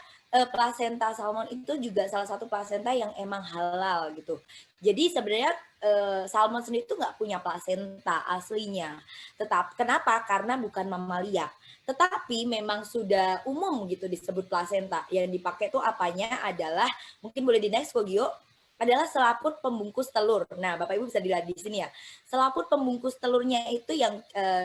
placenta salmon itu juga salah satu placenta yang emang halal gitu. Jadi sebenarnya salmon sendiri itu nggak punya placenta aslinya. Kenapa? Karena bukan mamalia. Tetapi memang sudah umum gitu disebut placenta. Yang dipakai tuh apanya adalah, mungkin boleh di next kok Gio, adalah selaput pembungkus telur. Nah, Bapak Ibu bisa dilihat di sini ya. Selaput pembungkus telurnya itu yang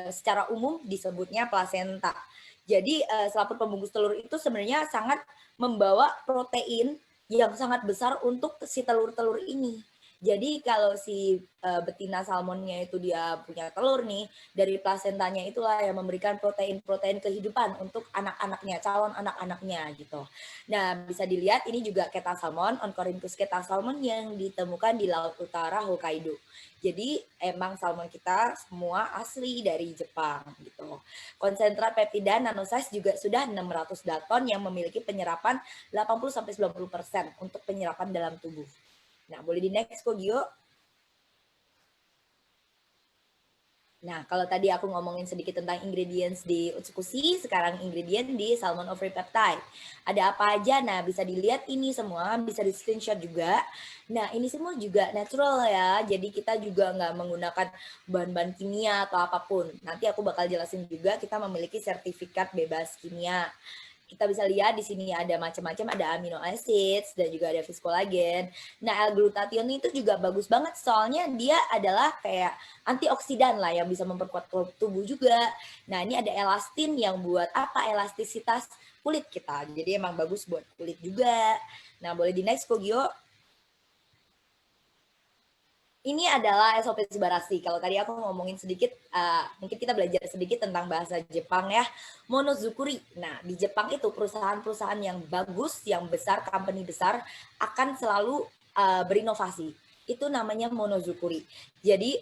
secara umum disebutnya placenta. Jadi selaput pembungkus telur itu sebenarnya sangat membawa protein yang sangat besar untuk si telur-telur ini. Jadi kalau si betina salmonnya itu dia punya telur nih, dari plasentanya itulah yang memberikan protein-protein kehidupan untuk anak-anaknya, calon anak-anaknya gitu. Nah, bisa dilihat ini juga keta salmon, Oncorhynchus keta salmon yang ditemukan di Laut Utara Hokkaido. Jadi emang salmon kita semua asli dari Jepang gitu. Konsentrat peptida nanosize juga sudah 600 dalton yang memiliki penyerapan 80-90% untuk penyerapan dalam tubuh. Nah, boleh di next kok, Gio. Nah, kalau tadi aku ngomongin sedikit tentang ingredients di Utsukushi, sekarang ingredient di salmon ovary peptide. Ada apa aja? Nah, bisa dilihat ini semua, bisa di screenshot juga. Nah, ini semua juga natural ya, jadi kita juga nggak menggunakan bahan-bahan kimia atau apapun. Nanti aku bakal jelasin juga, kita memiliki sertifikat bebas kimia. Kita bisa lihat di sini ada macam-macam, ada amino acids dan juga ada fiskolagen. Nah, L-glutathione itu juga bagus banget soalnya dia adalah kayak antioksidan lah yang bisa memperkuat tubuh juga. Nah, ini ada elastin yang buat apa? Elastisitas kulit kita. Jadi emang bagus buat kulit juga. Nah, boleh di next kok, Gio. Ini adalah SOP Subarasi. Kalau tadi aku ngomongin sedikit, mungkin kita belajar sedikit tentang bahasa Jepang ya. Monozukuri. Nah, di Jepang itu perusahaan-perusahaan yang bagus, yang besar, company besar, akan selalu berinovasi. Itu namanya monozukuri. Jadi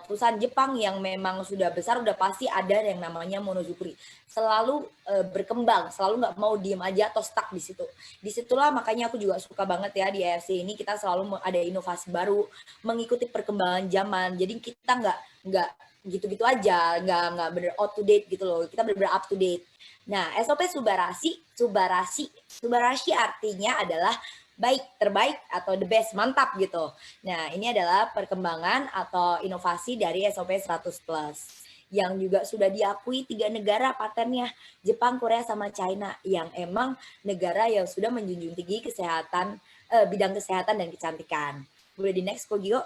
perusahaan Jepang yang memang sudah besar, udah pasti ada yang namanya monozukuri. Selalu berkembang, selalu nggak mau diem aja atau stuck di situ. Disitulah makanya aku juga suka banget ya di AFC ini, kita selalu ada inovasi baru, mengikuti perkembangan zaman. Jadi kita nggak gitu-gitu aja, nggak bener out to date gitu loh. Kita bener-bener up to date. Nah, SOP Subarasi artinya adalah baik, terbaik, atau the best, mantap gitu. Nah, ini adalah perkembangan atau inovasi dari SOP 100 Plus yang juga sudah diakui 3 negara patennya, Jepang, Korea, sama China, yang emang negara yang sudah menjunjung tinggi kesehatan, bidang kesehatan dan kecantikan. Boleh di next, Kogio?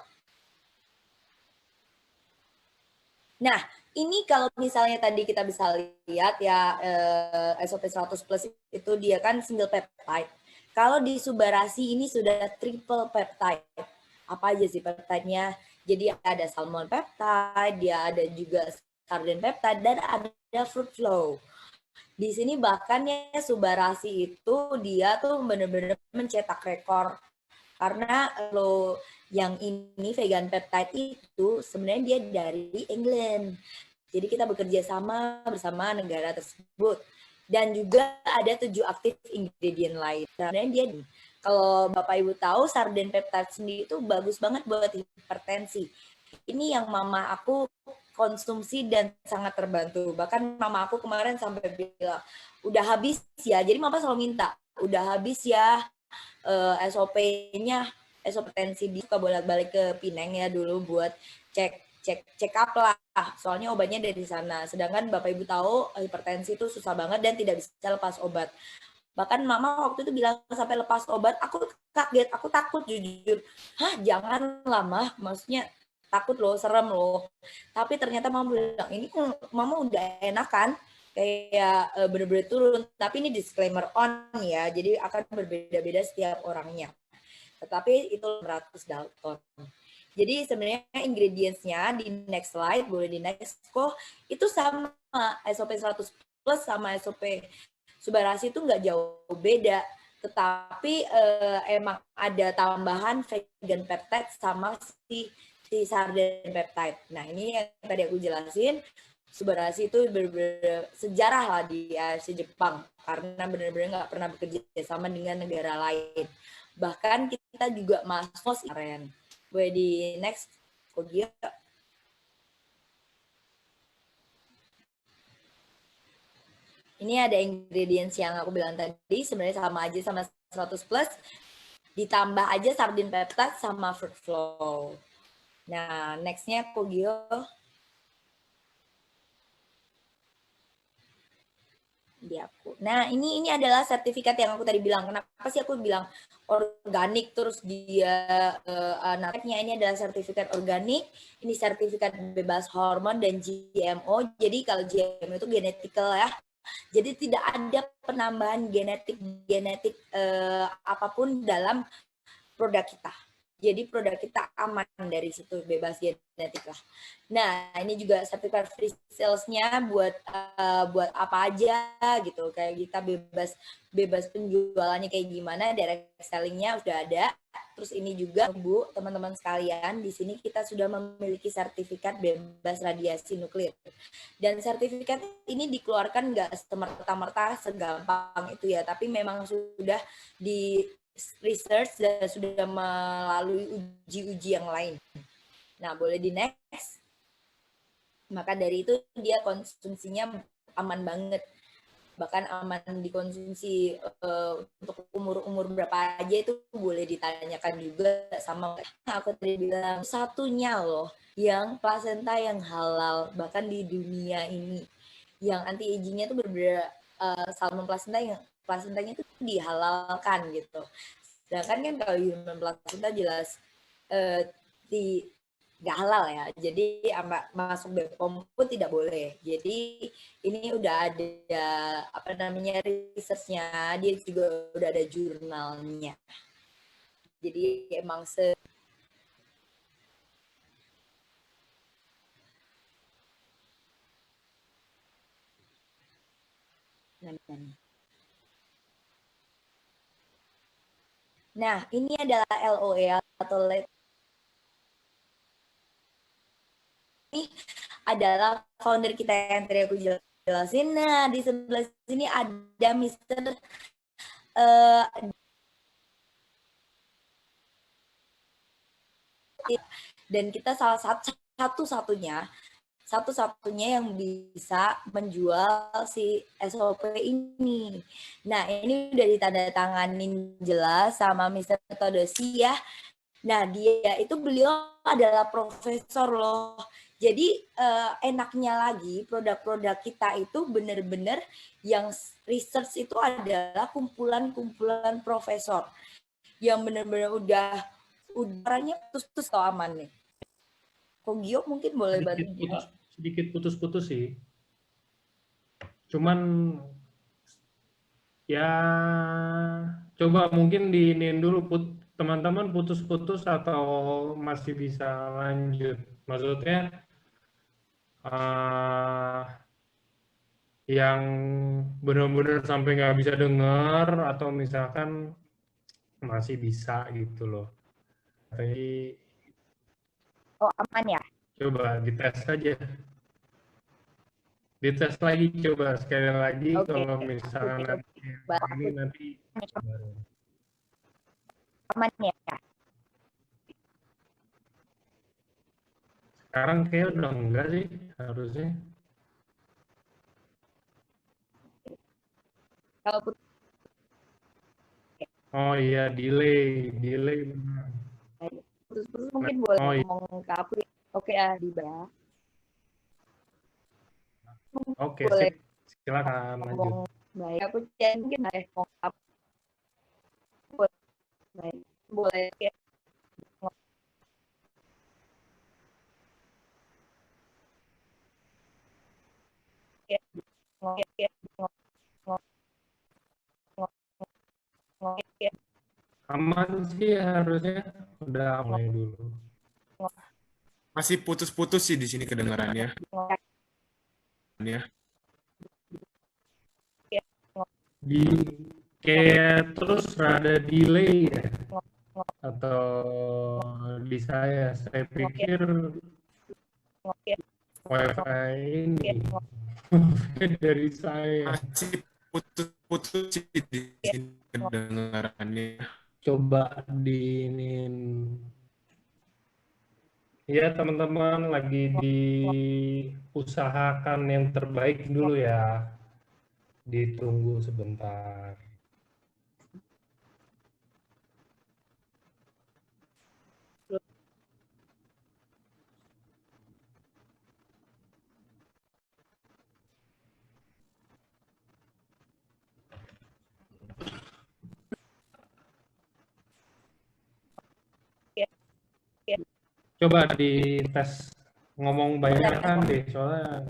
Nah, ini kalau misalnya tadi kita bisa lihat ya, SOP 100 Plus itu dia kan single peptide. Kalau di Subarasi ini sudah triple peptide. Apa aja sih peptide-nya? Jadi ada salmon peptide, dia ada juga sarden peptide, dan ada fruit flow. Di sini bahkan ya Subarasi itu dia tuh benar-benar mencetak rekor. Karena lo yang ini vegan peptide itu sebenarnya dia dari England. Jadi kita bekerja sama bersama negara tersebut. Dan juga ada 7 aktif ingredient lain. Sebenarnya dia, kalau Bapak Ibu tahu, sarden peptide sendiri itu bagus banget buat hipertensi. Ini yang mama aku konsumsi dan sangat terbantu. Bahkan mama aku kemarin sampai bilang, udah habis ya. Jadi mama selalu minta, udah habis ya SOP-nya, SOP tensi, dia suka bolak-balik ke Pineng ya dulu buat check up lah, soalnya obatnya dari sana. Sedangkan Bapak Ibu tahu hipertensi itu susah banget dan tidak bisa lepas obat. Bahkan mama waktu itu bilang sampai lepas obat, aku kaget, aku takut jujur. Hah, jangan lama, maksudnya takut loh, serem loh. Tapi ternyata mama bilang, ini mama udah enak kan, kayak bener-bener turun. Tapi ini disclaimer on ya, jadi akan berbeda-beda setiap orangnya. Tetapi itu 100 Dalton. Jadi sebenarnya ingredients-nya di next slide, boleh di next kok, itu sama SOP 100 Plus sama SOP Subarasi itu nggak jauh beda. Tetapi emang ada tambahan vegan peptide sama si sarden peptide. Nah ini yang tadi aku jelasin, Subarasi itu benar-benar sejarah lah di AFC Jepang. Karena benar-benar nggak pernah bekerja sama dengan negara lain. Bahkan kita juga masuk keren. Boleh di next, Kogio. Ini ada ingredients yang aku bilang tadi, sebenarnya sama aja sama 100 Plus, ditambah aja sardine peptide sama fruit flow. Nah, next-nya Kogio. Di aku. Nah, ini adalah sertifikat yang aku tadi bilang. Kenapa sih aku bilang organik terus dia anaknya ini adalah sertifikat organik, ini sertifikat bebas hormon dan GMO. Jadi kalau GMO itu genetical ya. Jadi tidak ada penambahan genetik apapun dalam produk kita. Jadi produk kita aman dari situ, bebas genetik lah. Nah, ini juga sertifikat free sales-nya buat apa aja gitu. Kayak kita bebas penjualannya kayak gimana, direct selling-nya udah ada. Terus ini juga Bu, teman-teman sekalian, di sini kita sudah memiliki sertifikat bebas radiasi nuklir. Dan sertifikat ini dikeluarkan nggak semerta-merta segampang itu ya, tapi memang sudah di research dan sudah melalui uji-uji yang lain. Nah, boleh di next. Maka dari itu dia konsumsinya aman banget. Bahkan aman dikonsumsi untuk umur berapa aja itu boleh ditanyakan juga sama aku tadi bilang. Satunya loh yang plasenta yang halal bahkan di dunia ini. Yang anti agingnya tuh berbeda salmon placentanya itu dihalalkan gitu. Sedangkan kan kalau human placenta jelas nggak halal ya. Jadi masuk BPOM pun tidak boleh. Jadi ini udah ada apa namanya researchnya, dia juga udah ada jurnalnya. Jadi emang Nah, ini adalah LOE atau ini adalah founder kita yang tadi aku jelasin. Nah, di sebelah sini ada Mr. Dan kita salah satu-satunya satu-satunya yang bisa menjual si SOP ini. Nah, ini udah ditandatanganin jelas sama Mr. Todosi ya. Nah, beliau adalah profesor loh. Jadi enaknya lagi produk-produk kita itu benar-benar yang research itu adalah kumpulan-kumpulan profesor yang benar-benar udaranya putus-putus atau aman nih. Kok Gio mungkin boleh bantu sedikit putus-putus sih. Cuman ya coba mungkin diinin dulu teman-teman putus-putus atau masih bisa lanjut. Maksudnya yang benar-benar sampai nggak bisa dengar atau misalkan masih bisa gitu loh. Tapi aman ya? Coba dites aja. Dites lagi coba sekali lagi kalau misalnya nanti aman ya? Sekarang kayak udah enggak sih harusnya. Oh iya, delay benar. Putus-putus mungkin boleh ngomong ke aku. Oke ya, Diba. Oke, boleh silakan lanjut. Baik, aku mungkin ngomong apa. Boleh ya. Aman sih harusnya, udah aman dulu. Masih putus-putus sih di sini kedengarannya. Ya. Di kayak terus rada delay ya, atau di saya pikir wifi ini dari saya. Masih putus-putus sih di sini kedengarannya. Coba diinin. Ya teman-teman lagi diusahakan yang terbaik dulu ya. Ditunggu sebentar. Coba dites ngomong banyakan deh soalnya.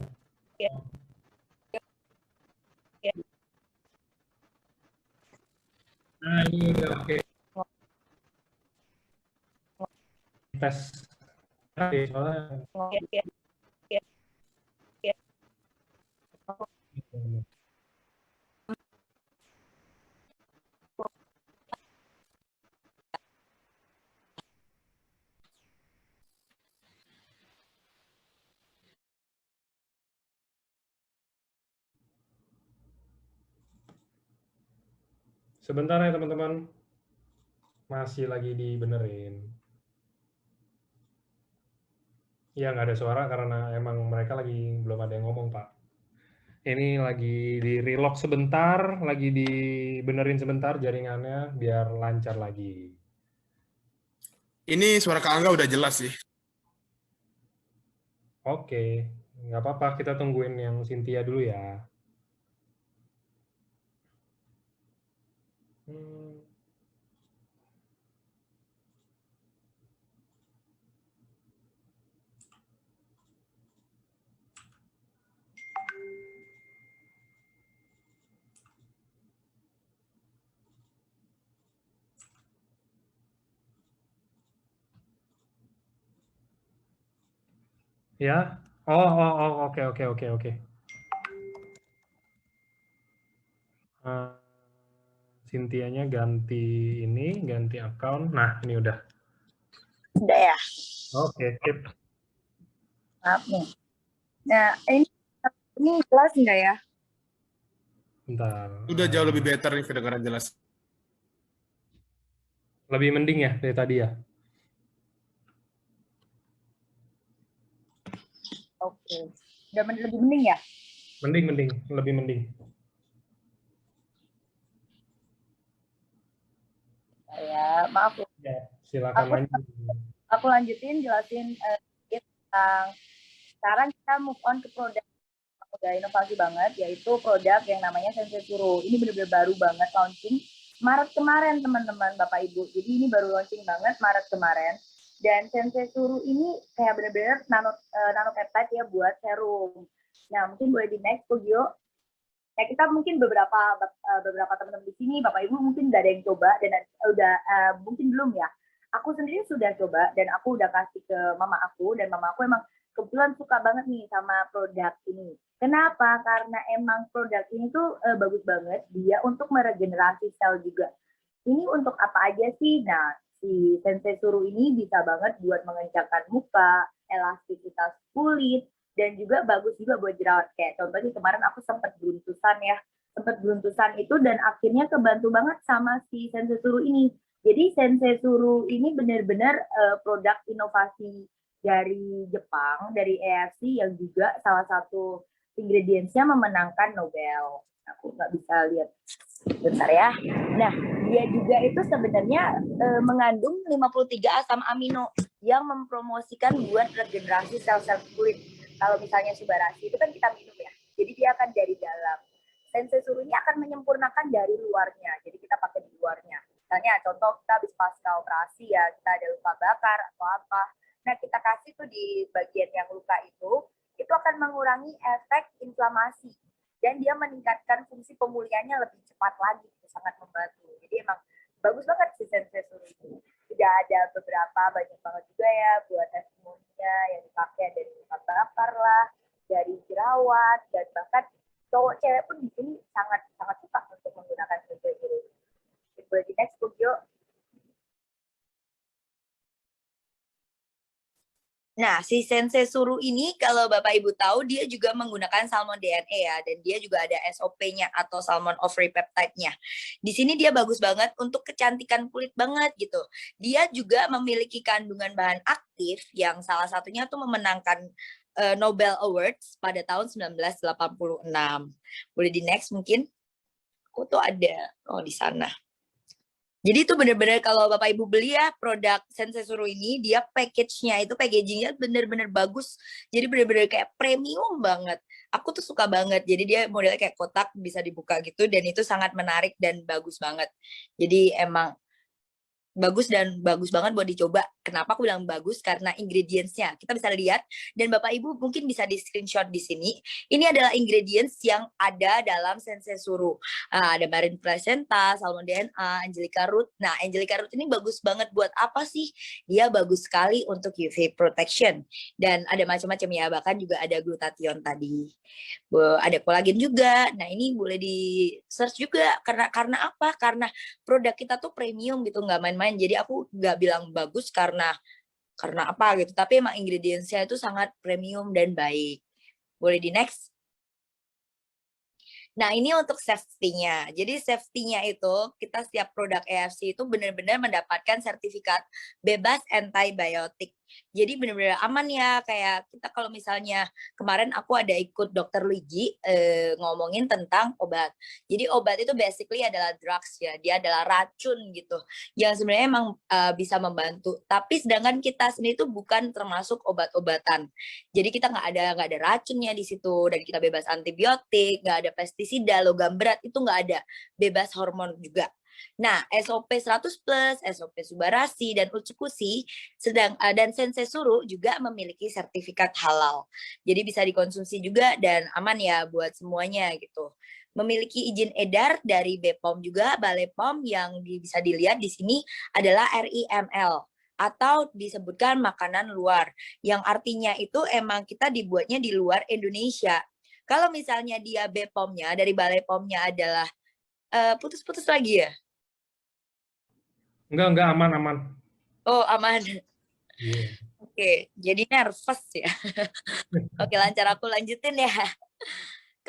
Nah ini udah oke. Tes deh soalnya. Sebentar ya teman-teman, masih lagi dibenerin. Ya nggak ada suara karena emang mereka lagi belum ada yang ngomong Pak. Ini lagi di relock sebentar, lagi dibenerin sebentar jaringannya biar lancar lagi. Ini suara Kak Angga udah jelas sih. Oke, nggak apa-apa, kita tungguin yang Cynthia dulu ya. Ya, oke. Cynthia-nya ganti account. Nah, ini udah. Udah ya? Oke, sip. Maaf nih. Nah, ini jelas nggak ya? Bentar. Udah jauh lebih better nih kedengaran jelas. Lebih mending ya dari tadi ya? Oke. Udah lebih mending ya? Mending, lebih mending. Ya, maaf ya. Ya, silakan lanjut. Aku lanjutin jelasin tentang sekarang kita move on ke produk udah inovasi banget, yaitu produk yang namanya Sensei Suru. Ini benar-benar baru banget launching Maret kemarin, teman-teman, Bapak Ibu. Jadi ini baru launching banget Maret kemarin. Dan Sensei Suru ini kayak benar-benar nanopeptide ya buat serum. Nah, mungkin boleh di next, Gio. Ya, kita mungkin beberapa teman-teman di sini, Bapak Ibu mungkin udah ada yang coba dan udah mungkin belum ya. Aku sendiri sudah coba dan aku udah kasih ke mama aku, dan mama aku emang kebetulan suka banget nih sama produk ini. Kenapa? Karena emang produk ini tuh bagus banget dia untuk meregenerasi sel juga. Ini untuk apa aja sih? Nah, si Sensei Suru ini bisa banget buat mengencangkan muka, elastisitas kulit, dan juga bagus juga buat jerawat. Kayak contohnya kemarin aku sempat beruntusan itu, dan akhirnya kebantu banget sama si Sensei Suru ini. Jadi Sensei Suru ini benar-benar produk inovasi dari Jepang, dari EFC, yang juga salah satu ingredientsnya memenangkan Nobel. Aku nggak bisa lihat bentar ya. Nah, dia juga itu sebenarnya mengandung 53 asam amino yang mempromosikan buat regenerasi sel-sel kulit. Kalau misalnya Subarasi itu kan kita minum ya, jadi dia akan dari dalam. Sensei Suru ini akan menyempurnakan dari luarnya, jadi kita pakai di luarnya. Misalnya contoh kita habis pasca operasi ya, kita ada luka bakar atau apa. Nah, kita kasih tuh di bagian yang luka itu akan mengurangi efek inflamasi dan dia meningkatkan fungsi pemulihannya lebih cepat lagi, itu sangat membantu. Jadi emang bagus banget si Sensei Suru ini. Tidak ada banyak banget juga ya buat testimoninya yang dipakai dari luka bakar lah, dari jerawat, dan bahkan cowok cewek pun di sini sangat suka untuk menggunakan Sensei Suru. Boleh di next, Pugio. Nah, si Sensei Suru ini kalau Bapak Ibu tahu dia juga menggunakan salmon DNA ya, dan dia juga ada SOP-nya atau salmon ovary peptide-nya. Di sini dia bagus banget untuk kecantikan kulit banget gitu. Dia juga memiliki kandungan bahan aktif yang salah satunya tuh memenangkan Nobel Awards pada tahun 1986. Boleh di next mungkin? Aku tuh ada di sana. Jadi itu benar-benar kalau Bapak Ibu beli ya produk Sensei Suru ini, dia package-nya itu packaging-nya benar-benar bagus. Jadi benar-benar kayak premium banget. Aku tuh suka banget. Jadi dia modelnya kayak kotak bisa dibuka gitu, dan itu sangat menarik dan bagus banget. Jadi emang bagus dan bagus banget buat dicoba. Kenapa aku bilang bagus? Karena ingredients-nya kita bisa lihat, dan Bapak Ibu mungkin bisa di screenshot di sini. Ini adalah ingredients yang ada dalam Sensei Suru. Ada marine placenta, salmon DNA, Angelica root. Nah, Angelica root ini bagus banget buat apa sih? Dia bagus sekali untuk UV protection, dan ada macam-macam ya, bahkan juga ada glutathione tadi. Ada kolagen juga. Nah, ini boleh di search juga karena apa? Karena produk kita tuh premium gitu, nggak main-main. Jadi aku nggak bilang bagus karena apa gitu, tapi emang ingredientsnya itu sangat premium dan baik. Boleh di next. Nah, ini untuk safety-nya. Jadi safety-nya itu kita setiap produk EFC itu benar-benar mendapatkan sertifikat bebas antibiotik. Jadi benar-benar aman ya, kayak kita kalau misalnya kemarin aku ada ikut dokter Luigi ngomongin tentang obat. Jadi obat itu basically adalah drugs ya, dia adalah racun gitu, yang sebenarnya emang bisa membantu. Tapi sedangkan kita sendiri itu bukan termasuk obat-obatan. Jadi kita nggak ada racunnya di situ, dan kita bebas antibiotik, nggak ada pestisida, logam berat itu nggak ada, bebas hormon juga. Nah, SOP 100 plus, SOP Subarasi, dan Utsukushi dan Sensei Suru juga memiliki sertifikat halal. Jadi bisa dikonsumsi juga dan aman ya buat semuanya gitu. Memiliki izin edar dari BPOM juga, Balai POM, yang bisa dilihat di sini adalah RIML atau disebutkan makanan luar, yang artinya itu emang kita dibuatnya di luar Indonesia. Kalau misalnya dia BPOM-nya dari Balai POM-nya adalah putus-putus lagi ya? Enggak, aman. Oh, aman. Yeah. Oke, jadi nervous ya. Oke, lancar, aku lanjutin ya.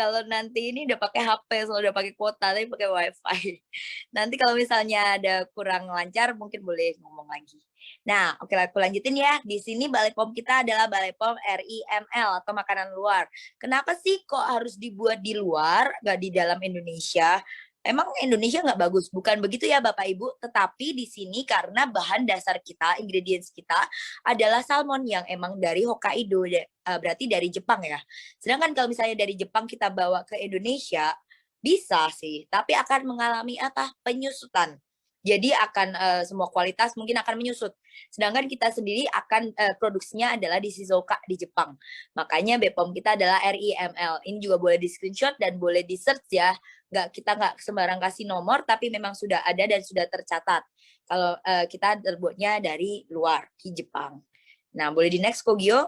kalau nanti ini udah pakai HP, soalnya udah pakai kuota, tapi pakai WiFi. Nanti kalau misalnya ada kurang lancar, mungkin boleh ngomong lagi. Nah, oke aku lanjutin ya. Di sini Balai POM kita adalah Balai POM RIML atau makanan luar. Kenapa sih kok harus dibuat di luar, nggak di dalam Indonesia? Emang Indonesia nggak bagus? Bukan begitu ya Bapak Ibu, tetapi di sini karena bahan dasar kita, ingredients kita adalah salmon yang emang dari Hokkaido, berarti dari Jepang ya. Sedangkan kalau misalnya dari Jepang kita bawa ke Indonesia, bisa sih, tapi akan mengalami apa? Penyusutan. Jadi akan semua kualitas mungkin akan menyusut. Sedangkan kita sendiri akan produksinya adalah di Shizuoka di Jepang. Makanya BPOM kita adalah RIML. Ini juga boleh di screenshot dan boleh di search ya. Kita nggak sembarang kasih nomor, tapi memang sudah ada dan sudah tercatat. Kalau kita terbuatnya dari luar di Jepang. Nah, boleh di next Kogyo.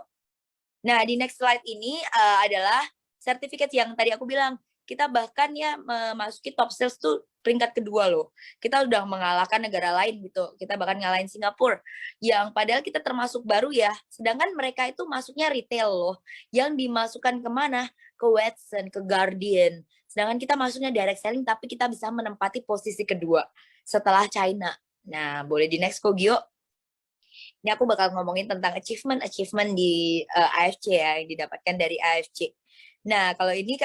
Nah, di next slide ini adalah sertifikat yang tadi aku bilang. Kita bahkan ya memasuki top sales tuh peringkat kedua loh. Kita udah mengalahkan negara lain gitu. Kita bahkan ngalahin Singapura. Yang padahal kita termasuk baru ya. Sedangkan mereka itu masuknya retail loh. Yang dimasukkan kemana? Ke Watson, ke Guardian. Sedangkan kita masuknya direct selling tapi kita bisa menempati posisi kedua setelah China. Nah, boleh di next Kogyo. Ini aku bakal ngomongin tentang achievement di AFC ya, yang didapatkan dari AFC. Nah, kalau ini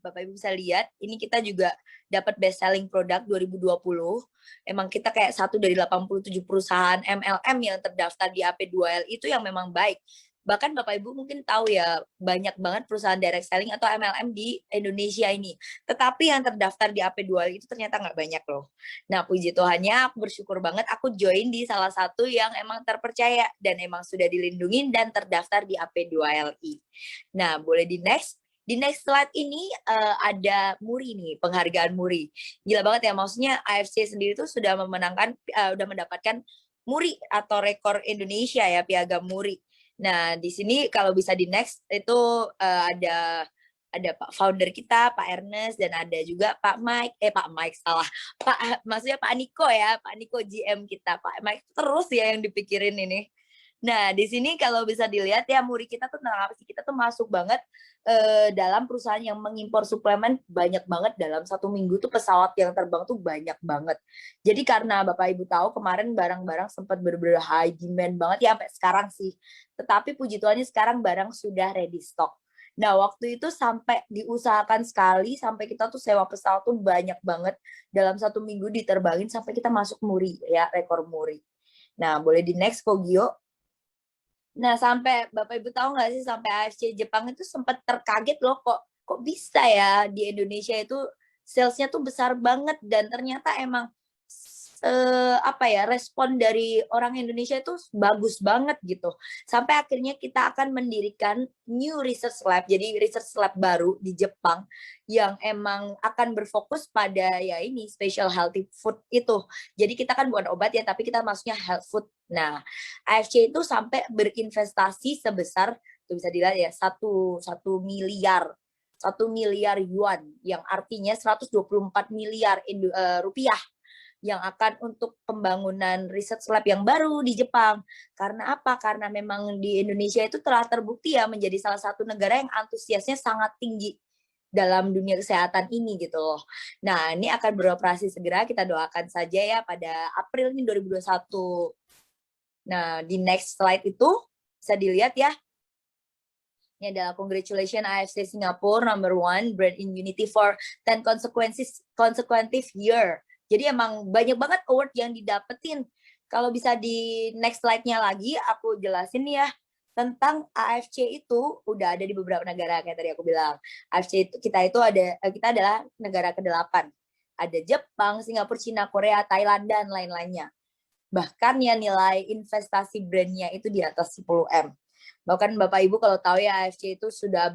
Bapak Ibu bisa lihat, ini kita juga dapat best selling product 2020. Emang kita kayak satu dari 87 perusahaan MLM yang terdaftar di AP2L itu yang memang baik. Bahkan Bapak Ibu mungkin tahu ya, banyak banget perusahaan direct selling atau MLM di Indonesia ini. Tetapi yang terdaftar di AP2L itu ternyata nggak banyak loh. Nah, puji Tuhannya aku bersyukur banget aku join di salah satu yang emang terpercaya dan emang sudah dilindungi dan terdaftar di AP2LI. Nah, boleh di next. Di next slide ini ada Muri nih, penghargaan Muri. Gila banget ya, maksudnya AFC sendiri tuh sudah memenangkan, udah mendapatkan Muri atau rekor Indonesia ya, Piagam Muri. Nah, di sini kalau bisa di next itu ada Pak founder kita, Pak Ernest, dan ada juga Pak Mike salah, maksudnya Pak Niko ya, Pak Niko GM kita, Pak Mike terus ya yang dipikirin ini. Nah, di sini kalau bisa dilihat ya, Muri kita tuh tentang apa sih? Kita tuh masuk banget dalam perusahaan yang mengimpor suplemen banyak banget dalam 1 minggu tuh pesawat yang terbang tuh banyak banget. Jadi karena Bapak Ibu tahu kemarin barang-barang sempat bener-bener high demand banget ya sampai sekarang sih. Tetapi puji Tuhannya sekarang barang sudah ready stock. Nah, waktu itu sampai diusahakan sekali sampai kita tuh sewa pesawat tuh banyak banget dalam 1 minggu diterbangin sampai kita masuk Muri ya, rekor Muri. Nah, boleh di next Kogyo. Nah, sampai Bapak Ibu tahu nggak sih sampai AFC Jepang itu sempat terkaget loh kok bisa ya di Indonesia itu salesnya tuh besar banget dan ternyata emang respon dari orang Indonesia itu bagus banget gitu. Sampai akhirnya kita akan mendirikan new research lab. Jadi research lab baru di Jepang yang emang akan berfokus pada ya ini special healthy food itu. Jadi kita kan bukan obat ya, tapi kita masuknya health food. Nah, AFC itu sampai berinvestasi sebesar itu bisa dilihat ya 1 miliar 1 miliar yuan yang artinya 124 miliar rupiah yang akan untuk pembangunan research lab yang baru di Jepang. Karena apa? Karena memang di Indonesia itu telah terbukti ya menjadi salah satu negara yang antusiasnya sangat tinggi dalam dunia kesehatan ini gitu loh. Nah, ini akan beroperasi segera, kita doakan saja ya pada April ini 2021. Nah, di next slide itu bisa dilihat ya. Ini adalah congratulations AFC Singapore number 1 brand in unity for 10 consecutive year. Jadi emang banyak banget award yang didapetin. Kalau bisa di next slide-nya lagi, aku jelasin ya tentang AFC itu udah ada di beberapa negara kayak tadi aku bilang. AFC itu kita adalah negara ke-8. Ada Jepang, Singapura, Cina, Korea, Thailand dan lain-lainnya. Bahkan ya nilai investasi brandnya itu di atas 10M. Bahkan Bapak Ibu kalau tahu ya AFC itu sudah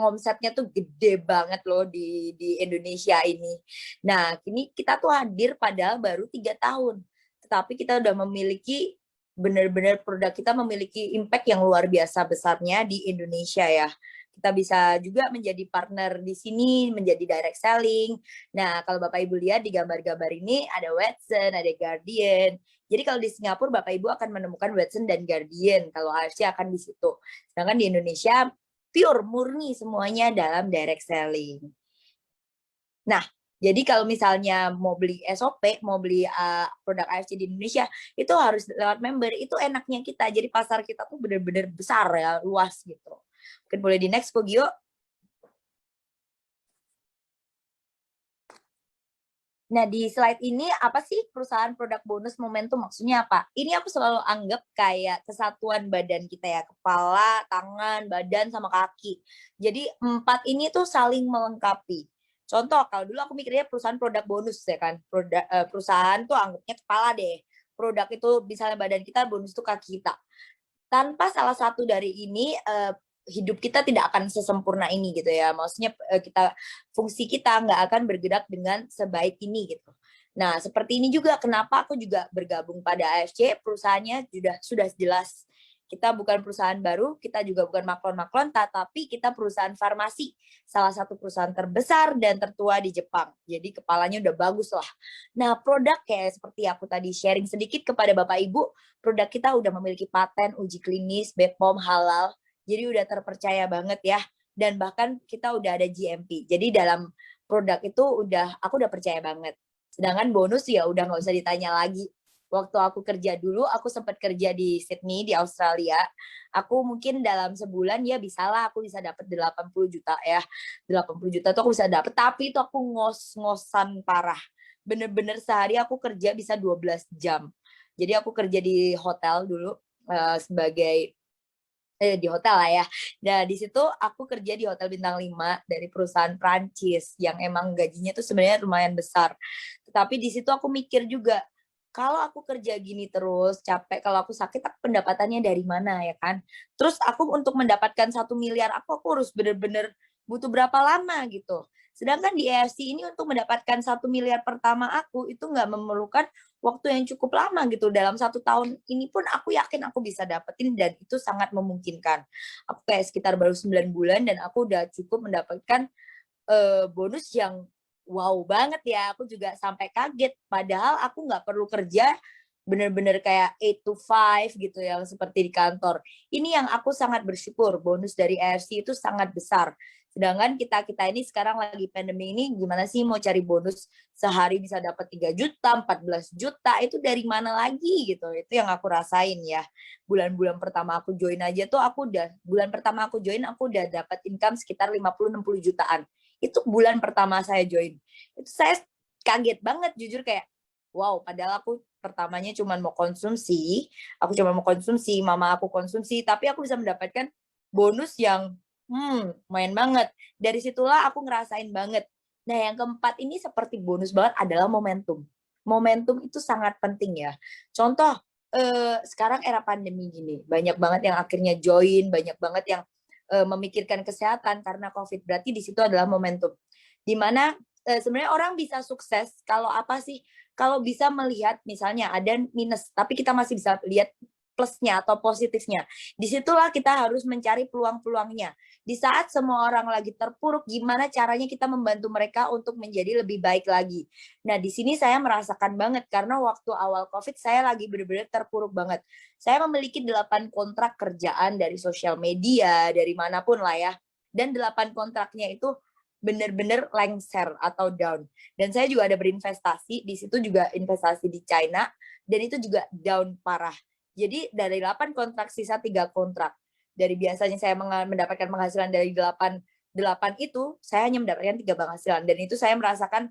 omsetnya tuh gede banget loh di Indonesia ini. Nah, kini kita tuh hadir padahal baru 3 tahun. Tetapi kita udah memiliki benar-benar produk kita memiliki impact yang luar biasa besarnya di Indonesia ya. Kita bisa juga menjadi partner di sini, menjadi direct selling. Nah, kalau Bapak Ibu lihat di gambar-gambar ini ada Watson, ada Guardian. Jadi kalau di Singapura Bapak Ibu akan menemukan Watson dan Guardian, kalau AFC akan di situ. Sedangkan di Indonesia pure, murni semuanya dalam direct selling. Nah, jadi kalau misalnya mau beli SOP, mau beli produk AFC di Indonesia, itu harus lewat member. Itu enaknya kita. Jadi pasar kita tuh benar-benar besar ya, luas gitu. Mungkin boleh di next, Gio. Nah, di slide ini apa sih perusahaan produk bonus momentum, maksudnya apa? Ini aku selalu anggap kayak kesatuan badan kita ya, kepala, tangan, badan, sama kaki. Jadi 4 ini tuh saling melengkapi. Contoh, kalau dulu aku mikirnya perusahaan produk bonus ya kan, perusahaan tuh anggapnya kepala deh. Produk itu misalnya badan kita, bonus itu kaki kita. Tanpa salah satu dari ini, hidup kita tidak akan sesempurna ini gitu ya. Maksudnya fungsi kita nggak akan bergerak dengan sebaik ini gitu. Nah, seperti ini juga kenapa aku juga bergabung pada AFC, perusahaannya sudah jelas. Kita bukan perusahaan baru, kita juga bukan maklon-maklon, tetapi kita perusahaan farmasi. Salah satu perusahaan terbesar dan tertua di Jepang. Jadi kepalanya udah bagus lah. Nah, produk kayak seperti aku tadi sharing sedikit kepada Bapak Ibu, produk kita udah memiliki paten, uji klinis, BPOM, halal. Jadi udah terpercaya banget ya. Dan bahkan kita udah ada GMP. Jadi dalam produk itu aku udah percaya banget. Sedangkan bonus ya udah nggak usah ditanya lagi. Waktu aku kerja dulu, aku sempat kerja di Sydney, di Australia. Aku mungkin dalam sebulan ya aku bisa dapat 80 juta ya. 80 juta tuh aku bisa dapat, tapi itu aku ngos-ngosan parah. Bener-bener sehari aku kerja bisa 12 jam. Jadi aku kerja di hotel dulu sebagai di hotel lah ya. Nah, di situ aku kerja di hotel bintang 5 dari perusahaan Prancis yang emang gajinya tuh sebenarnya lumayan besar. Tetapi di situ aku mikir juga, kalau aku kerja gini terus, capek, kalau aku sakit, aku pendapatannya dari mana ya kan? Terus aku untuk mendapatkan 1 miliar, aku harus bener-bener butuh berapa lama gitu. Sedangkan di AFC ini untuk mendapatkan 1 miliar pertama aku, itu nggak memerlukan waktu yang cukup lama gitu. Dalam 1 tahun ini pun aku yakin aku bisa dapetin dan itu sangat memungkinkan. Aku kayak sekitar baru 9 bulan dan aku udah cukup mendapatkan bonus yang wow banget ya. Aku juga sampai kaget. Padahal aku nggak perlu kerja bener-bener kayak 8 to 5 gitu yang seperti di kantor. Ini yang aku sangat bersyukur. Bonus dari AFC itu sangat besar. Sedangkan kita ini sekarang lagi pandemi ini, gimana sih mau cari bonus sehari bisa dapat 3 juta, 14 juta, itu dari mana lagi gitu. Itu yang aku rasain ya. Bulan-bulan pertama aku join aja tuh bulan pertama aku join aku udah dapat income sekitar 50-60 jutaan. Itu bulan pertama saya join. Itu saya kaget banget jujur, kayak wow, padahal aku pertamanya cuma mau konsumsi, mama aku konsumsi, tapi aku bisa mendapatkan bonus yang main banget. Dari situlah aku ngerasain banget. Nah, yang keempat ini seperti bonus banget adalah momentum. Momentum itu sangat penting ya. Contoh, sekarang era pandemi gini, banyak banget yang akhirnya join, banyak banget yang memikirkan kesehatan karena COVID. Berarti di situ adalah momentum. Dimana sebenarnya orang bisa sukses kalau apa sih? Kalau bisa melihat misalnya ada minus, tapi kita masih bisa lihat plusnya atau positifnya. Disitulah kita harus mencari peluang-peluangnya. Di saat semua orang lagi terpuruk, gimana caranya kita membantu mereka untuk menjadi lebih baik lagi. Nah, di sini saya merasakan banget karena waktu awal COVID saya lagi benar-benar terpuruk banget. Saya memiliki 8 kontrak kerjaan dari sosial media, dari manapun lah ya. Dan 8 kontraknya itu benar-benar lengser atau down. Dan saya juga ada berinvestasi, di situ juga investasi di China, dan itu juga down parah. Jadi dari 8 kontrak sisa 3 kontrak. Dari biasanya saya mendapatkan penghasilan dari 8 itu, saya hanya mendapatkan 3 penghasilan. Dan itu saya merasakan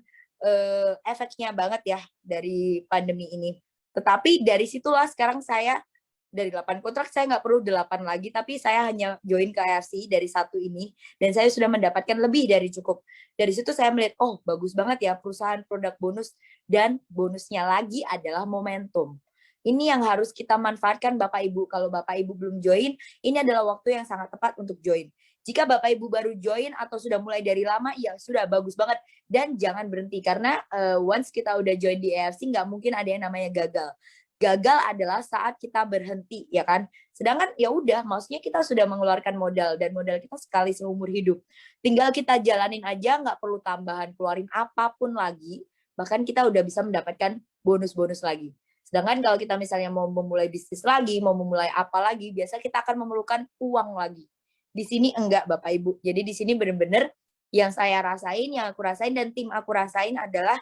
efeknya banget ya dari pandemi ini. Tetapi dari situlah sekarang saya dari 8 kontrak saya nggak perlu 8 lagi, tapi saya hanya join ke AFC dari 1 ini, dan saya sudah mendapatkan lebih dari cukup. Dari situ saya melihat, oh bagus banget ya perusahaan produk bonus, dan bonusnya lagi adalah momentum. Ini yang harus kita manfaatkan Bapak Ibu. Kalau Bapak Ibu belum join, ini adalah waktu yang sangat tepat untuk join. Jika Bapak Ibu baru join atau sudah mulai dari lama, ya sudah bagus banget. Dan jangan berhenti, karena once kita udah join di AFC, nggak mungkin ada yang namanya gagal. Gagal adalah saat kita berhenti, ya kan? Sedangkan ya udah, maksudnya kita sudah mengeluarkan modal, dan modal kita sekali seumur hidup. Tinggal kita jalanin aja, nggak perlu tambahan, keluarin apapun lagi, bahkan kita udah bisa mendapatkan bonus-bonus lagi. Sedangkan kalau kita misalnya mau memulai bisnis lagi, mau memulai apa lagi, biasa kita akan memerlukan uang lagi. Di sini enggak Bapak Ibu. Jadi di sini benar-benar yang saya rasain, yang aku rasain dan tim aku rasain adalah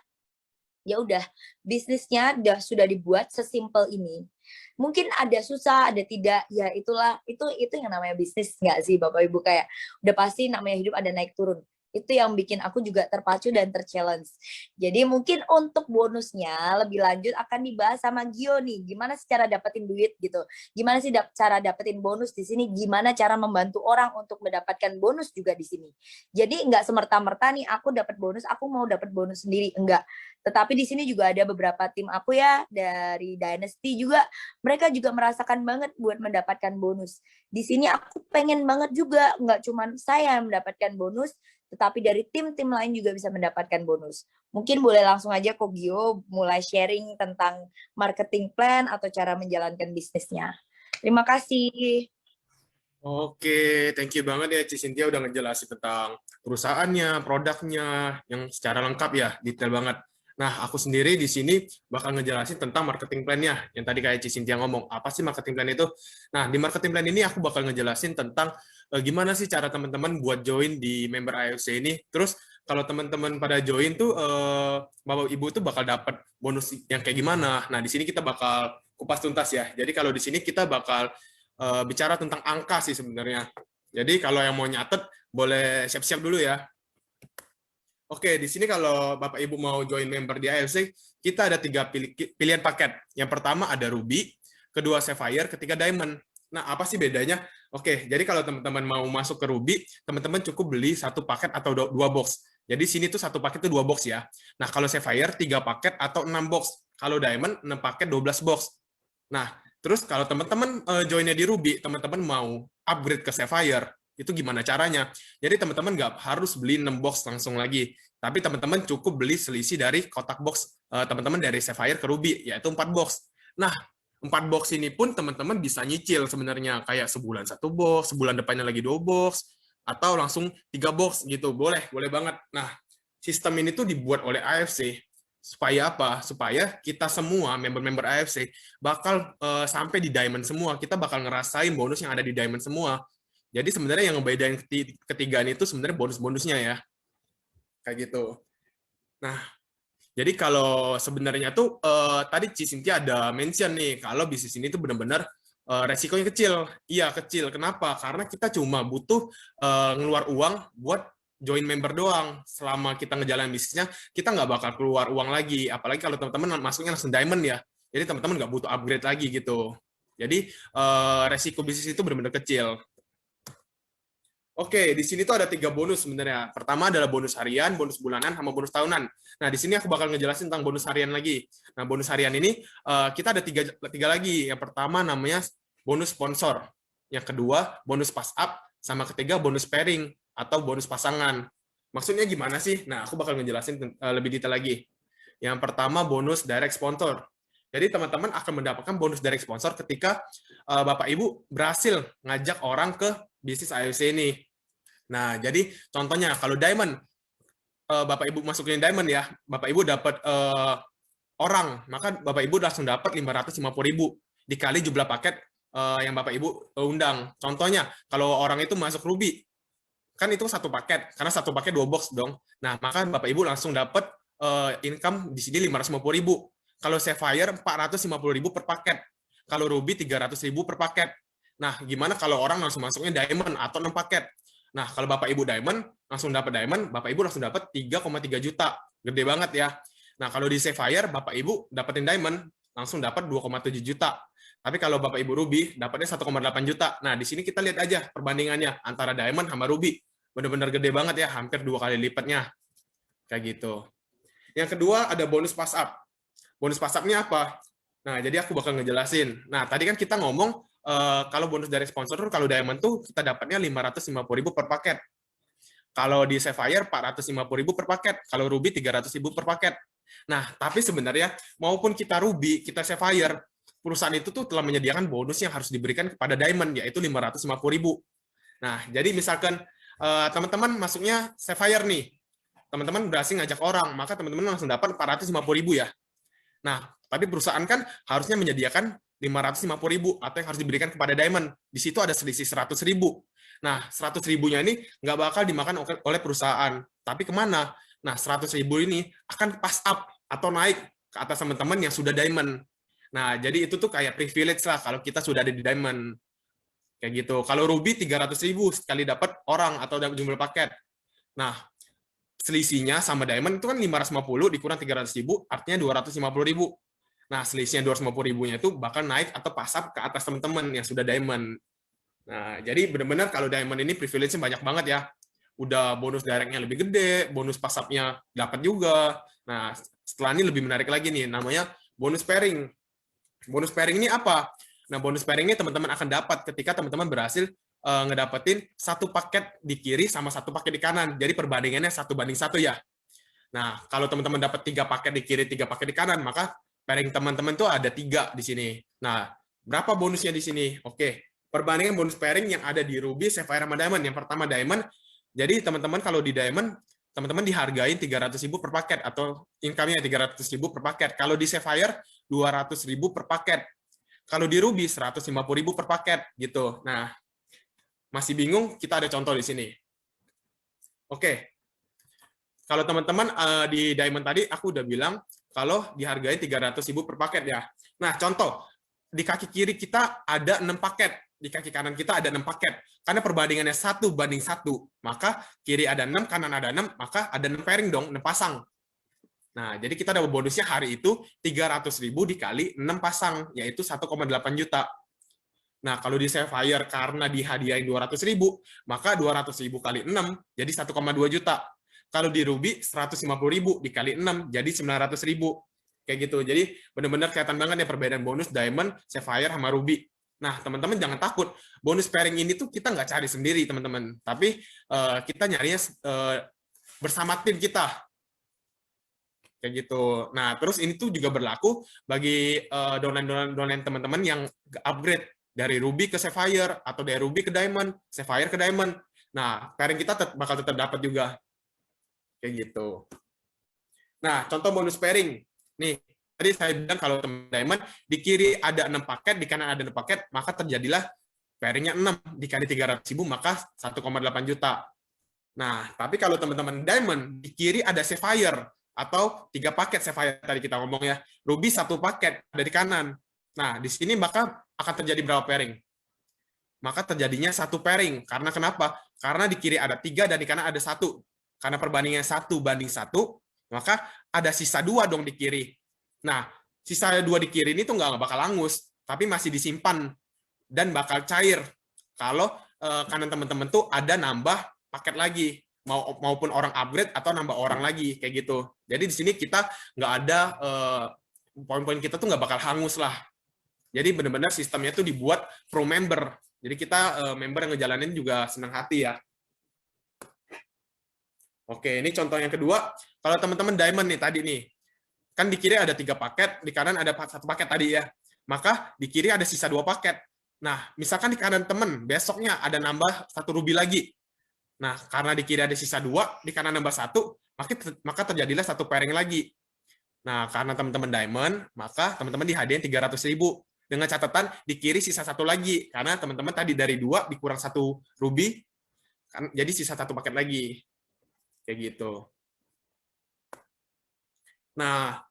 ya udah bisnisnya sudah dibuat sesimpel ini. Mungkin ada susah, ada tidak, ya itulah itu yang namanya bisnis nggak sih Bapak Ibu, kayak udah pasti namanya hidup ada naik turun. Itu yang bikin aku juga terpacu dan terchallenge. Jadi mungkin untuk bonusnya lebih lanjut akan dibahas sama Gio nih, gimana sih cara dapetin duit gitu. Gimana sih cara dapetin bonus di sini, gimana cara membantu orang untuk mendapatkan bonus juga di sini. Jadi nggak semerta-merta nih aku dapat bonus, aku mau dapat bonus sendiri, enggak. Tetapi di sini juga ada beberapa tim aku ya dari Dynasty juga, mereka juga merasakan banget buat mendapatkan bonus. Di sini aku pengen banget juga, nggak cuma saya yang mendapatkan bonus, tetapi dari tim-tim lain juga bisa mendapatkan bonus. Mungkin boleh langsung aja Ko Gio mulai sharing tentang marketing plan atau cara menjalankan bisnisnya. Terima kasih. Oke, thank you banget ya Ci Cynthia udah ngejelasin tentang perusahaannya, produknya, yang secara lengkap ya, detail banget. Nah, aku sendiri di sini bakal ngejelasin tentang marketing plan-nya, yang tadi kayak Ci Cynthia ngomong, apa sih marketing plan itu? Nah, di marketing plan ini aku bakal ngejelasin tentang gimana sih cara teman-teman buat join di member AFC ini, terus kalau teman-teman pada join tuh, Bapak Ibu tuh bakal dapat bonus yang kayak gimana. Nah, di sini kita bakal kupas tuntas ya, jadi kalau di sini kita bakal bicara tentang angka sih sebenarnya. Jadi kalau yang mau nyatet, boleh siap-siap dulu ya. Oke, di sini kalau Bapak Ibu mau join member di AFC, kita ada 3 pilihan paket. Yang pertama ada Ruby, kedua Sapphire, ketiga Diamond. Nah, apa sih bedanya? Oke, jadi kalau teman-teman mau masuk ke Ruby, teman-teman cukup beli 1 paket atau 2 box. Jadi sini tuh 1 paket itu 2 box ya. Nah, kalau Sapphire 3 paket atau 6 box. Kalau Diamond 6 paket 12 box. Nah, terus kalau teman-teman joinnya di Ruby, teman-teman mau upgrade ke Sapphire, itu gimana caranya? Jadi teman-teman nggak harus beli 6 box langsung lagi, tapi teman-teman cukup beli selisih dari kotak box teman-teman dari Sapphire ke Ruby, yaitu 4 box. Nah, 4 box ini pun teman-teman bisa nyicil sebenarnya, kayak sebulan 1 box, sebulan depannya lagi 2 box, atau langsung 3 box gitu, boleh banget. Nah, sistem ini tuh dibuat oleh AFC, supaya apa? Supaya kita semua member-member AFC bakal sampai di Diamond semua, kita bakal ngerasain bonus yang ada di Diamond semua. Jadi sebenarnya yang ngebedain ketigaan itu sebenarnya bonus-bonusnya ya. Kayak gitu. Nah, jadi kalau sebenarnya tuh tadi Ci Cynthia ada mention nih, kalau bisnis ini tuh benar-benar resikonya kecil. Iya, kecil. Kenapa? Karena kita cuma butuh ngeluar uang buat join member doang. Selama kita ngejalanin bisnisnya, kita nggak bakal keluar uang lagi. Apalagi kalau teman-teman masuknya langsung Diamond ya. Jadi teman-teman nggak butuh upgrade lagi gitu. Jadi resiko bisnis itu benar-benar kecil. Oke, di sini tuh ada 3 bonus sebenarnya. Pertama adalah bonus harian, bonus bulanan, sama bonus tahunan. Nah, di sini aku bakal ngejelasin tentang bonus harian lagi. Nah, bonus harian ini kita ada tiga lagi. Yang pertama namanya bonus sponsor. Yang kedua, bonus pass up. Sama ketiga, bonus pairing atau bonus pasangan. Maksudnya gimana sih? Nah, aku bakal ngejelasin lebih detail lagi. Yang pertama, bonus direct sponsor. Jadi teman-teman akan mendapatkan bonus direct sponsor ketika Bapak Ibu berhasil ngajak orang ke bisnis AFC ini. Nah, jadi contohnya kalau Diamond, Bapak Ibu masukin Diamond ya, Bapak Ibu dapat orang, maka Bapak Ibu langsung dapat 550.000 dikali jumlah paket yang Bapak Ibu undang. Contohnya, kalau orang itu masuk Ruby, kan itu 1 paket, karena 1 paket 2 box dong. Nah, maka Bapak Ibu langsung dapat income di sini 550.000. Kalau Sapphire 450.000 per paket. Kalau Ruby 300.000 per paket. Nah, gimana kalau orang langsung masuknya Diamond atau 6 paket? Nah, kalau Bapak Ibu Diamond, langsung dapat Diamond, Bapak Ibu langsung dapat 3,3 juta. Gede banget ya. Nah, kalau di Sapphire, Bapak Ibu dapetin Diamond, langsung dapat 2,7 juta. Tapi kalau Bapak Ibu Ruby, dapatnya 1,8 juta. Nah, di sini kita lihat aja perbandingannya antara Diamond sama Ruby. Benar-benar gede banget ya, hampir 2 kali lipatnya. Kayak gitu. Yang kedua, ada bonus pass up. Bonus pass up-nya apa? Nah, jadi aku bakal ngejelasin. Nah, tadi kan kita ngomong, kalau bonus dari sponsor, kalau Diamond tuh kita dapatnya 550.000 per paket. Kalau di Sapphire 450.000 per paket. Kalau Ruby 300.000 per paket. Nah, tapi sebenarnya maupun kita Ruby, kita Sapphire, perusahaan itu tuh telah menyediakan bonus yang harus diberikan kepada Diamond, yaitu 550.000. Nah, jadi misalkan teman-teman masuknya Sapphire nih, teman-teman berhasil ngajak orang, maka teman-teman langsung dapat 450.000 ya. Nah, tapi perusahaan kan harusnya menyediakan 550.000 atau yang harus diberikan kepada Diamond. Di situ ada selisih 100.000. Nah, 100 ribunya ini nggak bakal dimakan oleh perusahaan. Tapi kemana? Nah, 100 ribu ini akan pass up atau naik ke atas teman-teman yang sudah diamond. Nah, jadi itu tuh kayak privilege lah kalau kita sudah ada di diamond. Kayak gitu. Kalau ruby 300 ribu sekali dapat orang atau jumlah paket. Nah, selisihnya sama diamond itu kan 550 dikurang 300 ribu, artinya 250 ribu. Nah, selisihnya 250 ribunya itu bakal naik atau pass up ke atas teman-teman yang sudah diamond. Nah, jadi benar-benar kalau diamond ini privilege-nya banyak banget ya. Udah bonus directnya lebih gede, bonus pass up-nya dapat juga. Nah, setelah ini lebih menarik lagi nih, namanya bonus pairing. Bonus pairing ini apa? Nah, bonus pairing ini teman-teman akan dapat ketika teman-teman berhasil ngedapetin satu paket di kiri sama satu paket di kanan. Jadi perbandingannya 1:1 ya. Nah, kalau teman-teman dapat 3 paket di kiri, 3 paket di kanan, maka pairing teman-teman tuh ada 3 di sini. Nah, berapa bonusnya di sini? Oke, perbandingan bonus pairing yang ada di Ruby, Sapphire, sama Diamond. Yang pertama Diamond, jadi teman-teman kalau di Diamond, teman-teman dihargain 300 ribu per paket, atau income-nya 300 ribu per paket. Kalau di Sapphire, 200 ribu per paket. Kalau di Ruby, 150 ribu per paket. Gitu. Nah, masih bingung? Kita ada contoh di sini. Oke. Kalau teman-teman di Diamond tadi, aku udah bilang kalau dihargai 300 ribu per paket ya. Nah, contoh, di kaki kiri kita ada 6 paket, di kaki kanan kita ada 6 paket. Karena perbandingannya 1:1, maka kiri ada 6, kanan ada 6, maka ada 6 pairing dong, 6 pasang. Nah, jadi kita dapat bonusnya hari itu 300 ribu dikali 6 pasang, yaitu 1,8 juta. Nah, kalau di Sapphire karena dihadiahin 200 ribu, maka 200 ribu kali 6 jadi 1,2 juta. Kalau di Ruby 150 ribu dikali 6 jadi 900 ribu. Kayak gitu. Jadi benar-benar kelihatan banget ya perbedaan bonus Diamond, Sapphire, sama Ruby. Nah, teman-teman jangan takut. Bonus pairing ini tuh kita nggak cari sendiri, teman-teman. Tapi kita nyarinya bersama tim kita. Kayak gitu. Nah, terus ini tuh juga berlaku bagi downline teman-teman yang upgrade dari Ruby ke Sapphire, atau dari Ruby ke Diamond, Sapphire ke Diamond. Nah, pairing kita bakal tetap dapat juga. Kayak gitu. Nah, contoh bonus pairing. Nih, tadi saya bilang kalau teman Diamond, di kiri ada 6 paket, di kanan ada 6 paket, maka terjadilah pairingnya 6 dikali 300 ribu, maka 1,8 juta. Nah, tapi kalau teman-teman Diamond, di kiri ada Sapphire, atau 3 paket Sapphire tadi kita ngomong ya. Ruby 1 paket ada di kanan. Nah, di sini maka akan terjadi berapa pairing? Maka terjadinya 1 pairing. Karena kenapa? Karena di kiri ada 3 dan di kanan ada 1. Karena perbandingannya 1:1, maka ada sisa 2 dong di kiri. Nah, sisa 2 di kiri ini tuh nggak bakal hangus, tapi masih disimpan dan bakal cair. Kalau kanan teman-teman tuh ada nambah paket lagi, maupun orang upgrade atau nambah orang lagi, kayak gitu. Jadi di sini kita nggak ada, poin-poin kita tuh nggak bakal hangus lah. Jadi benar-benar sistemnya tuh dibuat pro member. Jadi kita member yang ngejalanin juga senang hati ya. Oke, ini contoh yang kedua. Kalau teman-teman Diamond nih tadi nih, kan di kiri ada 3 paket, di kanan ada 1 paket tadi ya. Maka di kiri ada sisa 2 paket. Nah, misalkan di kanan teman, besoknya ada nambah 1 ruby lagi. Nah, karena di kiri ada sisa 2, di kanan nambah 1, maka terjadilah 1 pairing lagi. Nah, karena teman-teman Diamond, maka teman-teman dihadiahin 300 ribu. Dengan catatan di kiri sisa 1 lagi. Karena teman-teman tadi dari 2 dikurang 1 ruby, kan jadi sisa 1 paket lagi. Kayak gitu. Nah,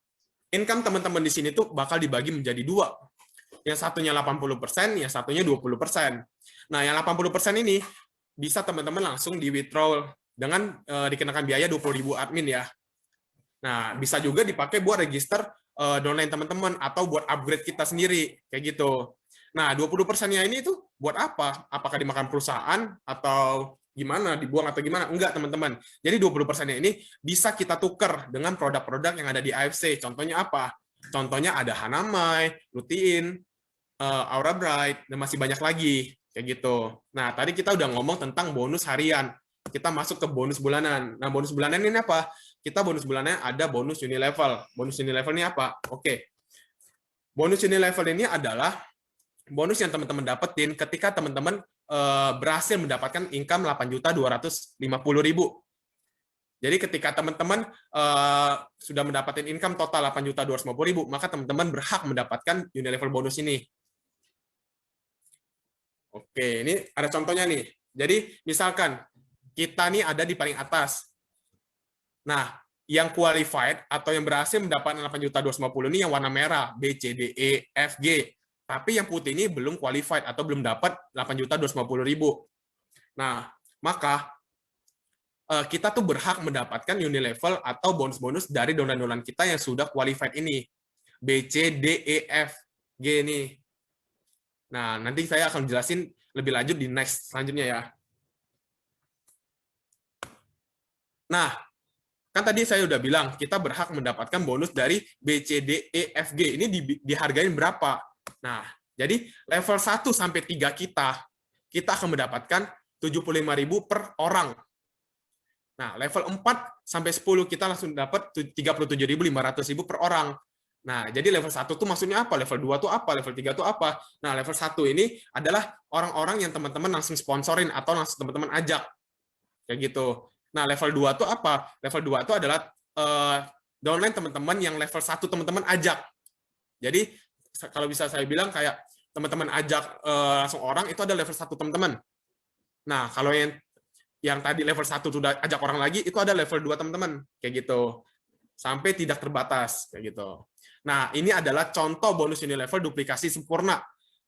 income teman-teman di sini tuh bakal dibagi menjadi 2. Yang satunya 80%, yang satunya 20%. Nah, yang 80% ini bisa teman-teman langsung di withdraw dengan dikenakan biaya 20.000 admin ya. Nah, bisa juga dipakai buat register downline teman-teman atau buat upgrade kita sendiri, kayak gitu. Nah, 20%-nya ini tuh buat apa? Apakah dimakan perusahaan atau gimana, dibuang atau gimana? Enggak, teman-teman. Jadi 20%-nya ini bisa kita tuker dengan produk-produk yang ada di AFC. Contohnya apa? Contohnya ada Hanamai, Lutein, Aura Bright, dan masih banyak lagi. Kayak gitu. Nah, tadi kita udah ngomong tentang bonus harian. Kita masuk ke bonus bulanan. Nah, bonus bulanan ini apa? Kita bonus bulanannya ada bonus unilevel. Bonus unilevel ini apa? Oke. Bonus unilevel ini adalah bonus yang teman-teman dapetin ketika teman-teman berhasil mendapatkan income 8.250.000. Jadi ketika teman-teman sudah mendapatkan income total 8.250.000, maka teman-teman berhak mendapatkan unilevel bonus ini. Oke, ini ada contohnya nih. Jadi misalkan kita nih ada di paling atas. Nah, yang qualified atau yang berhasil mendapatkan 8.250 ini yang warna merah, B, C, D, E, F, G. Tapi yang putih ini belum qualified atau belum dapat 8.250.000. Nah, maka kita tuh berhak mendapatkan unilevel atau bonus-bonus dari downline-downline kita yang sudah qualified ini. B, C, D, E, F, G ini. Nah, nanti saya akan jelasin lebih lanjut di next selanjutnya ya. Nah, kan tadi saya udah bilang, kita berhak mendapatkan bonus dari B, C, D, E, F, G. Ini dihargain berapa? Nah, jadi level 1 sampai 3 kita akan mendapatkan 75.000 per orang. Nah, level 4 sampai 10 kita langsung dapat 37.500.000 per orang. Nah, jadi level 1 tuh maksudnya apa? Level 2 tuh apa? Level 3 tuh apa? Nah, level 1 ini adalah orang-orang yang teman-teman langsung sponsorin atau langsung teman-teman ajak. Kayak gitu. Nah, level 2 tuh apa? Level 2 itu adalah downline teman-teman yang level 1 teman-teman ajak. Jadi, kalau bisa saya bilang kayak teman-teman ajak langsung orang, itu ada level 1 teman-teman. Nah, kalau yang tadi level 1 sudah ajak orang lagi, itu ada level 2 teman-teman. Kayak gitu. Sampai tidak terbatas. Kayak gitu. Nah, ini adalah contoh bonus unilevel duplikasi sempurna.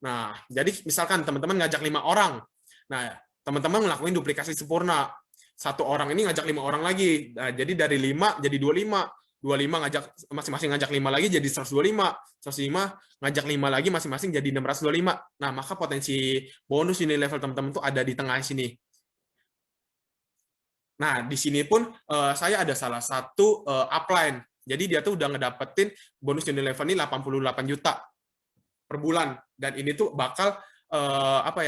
Nah, jadi misalkan teman-teman ngajak 5 orang. Nah, teman-teman ngelakuin duplikasi sempurna. Satu orang ini ngajak 5 orang lagi. Nah, jadi dari 5 jadi 25. 25 ngajak masing-masing ngajak 5 lagi jadi 125. 105 ngajak 5 lagi masing-masing jadi 625. Nah, maka potensi bonus unilevel teman-teman itu ada di tengah sini. Nah, di sini pun saya ada salah satu upline. Jadi dia tuh udah ngedapetin bonus unilevel ini 88 juta per bulan. Dan ini tuh bakal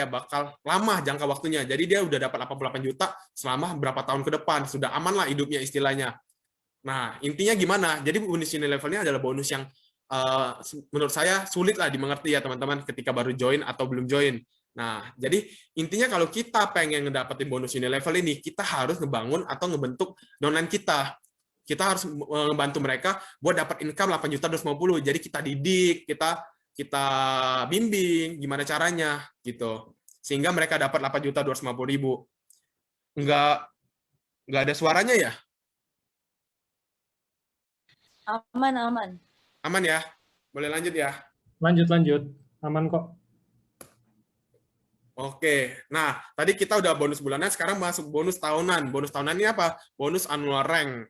bakal lama jangka waktunya. Jadi dia udah dapat 88 juta selama berapa tahun ke depan. Sudah aman lah hidupnya istilahnya. Nah, intinya gimana? Jadi bonus unilevel ini adalah bonus yang menurut saya sulit lah dimengerti ya teman-teman ketika baru join atau belum join. Nah, jadi intinya kalau kita pengen ngedapetin bonus unilevel ini, kita harus ngebangun atau ngebentuk downline kita. Kita harus ngebantu mereka buat dapat income 8.250. Jadi kita didik, kita bimbing gimana caranya gitu. Sehingga mereka dapat 8.250.000. Nggak ada suaranya ya? Aman, aman. Aman ya? Boleh lanjut ya? Lanjut. Aman kok. Oke, nah tadi kita udah bonus bulanan, sekarang masuk bonus tahunan. Bonus tahunan ini apa? Bonus annual rank.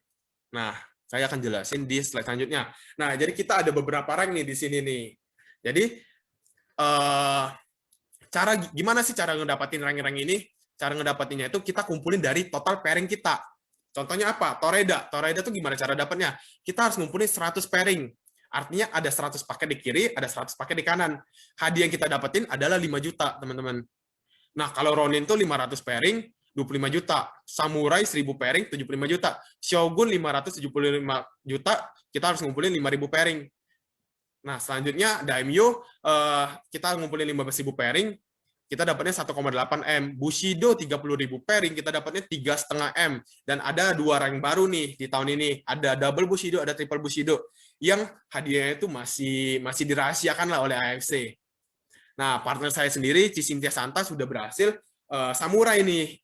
Nah, saya akan jelasin di slide selanjutnya. Nah, jadi kita ada beberapa rank nih di sini nih. Jadi, gimana sih cara ngedapatin rank-rank ini? Cara ngedapatinnya itu kita kumpulin dari total pairing kita. Contohnya apa? Toreda. Toreda itu gimana cara dapatnya? Kita harus ngumpulin 100 pairing. Artinya ada 100 paket di kiri, ada 100 paket di kanan. Hadiah yang kita dapetin adalah 5 juta, teman-teman. Nah, kalau Ronin itu 500 pairing, 25 juta. Samurai 1000 pairing, 75 juta. Shogun 575 juta, kita harus ngumpulin 5.000 pairing. Nah, selanjutnya Daimyo, kita ngumpulin 15.000 pairing, kita dapatnya 1,8 M. Bushido 30.000 pairing, kita dapatnya 3,5 M. Dan ada 2 rank baru nih di tahun ini. Ada double Bushido, ada triple Bushido. Yang hadiahnya itu masih dirahasiakan lah oleh AFC. Nah, partner saya sendiri, Cynthia Santa, sudah berhasil Samurai ini.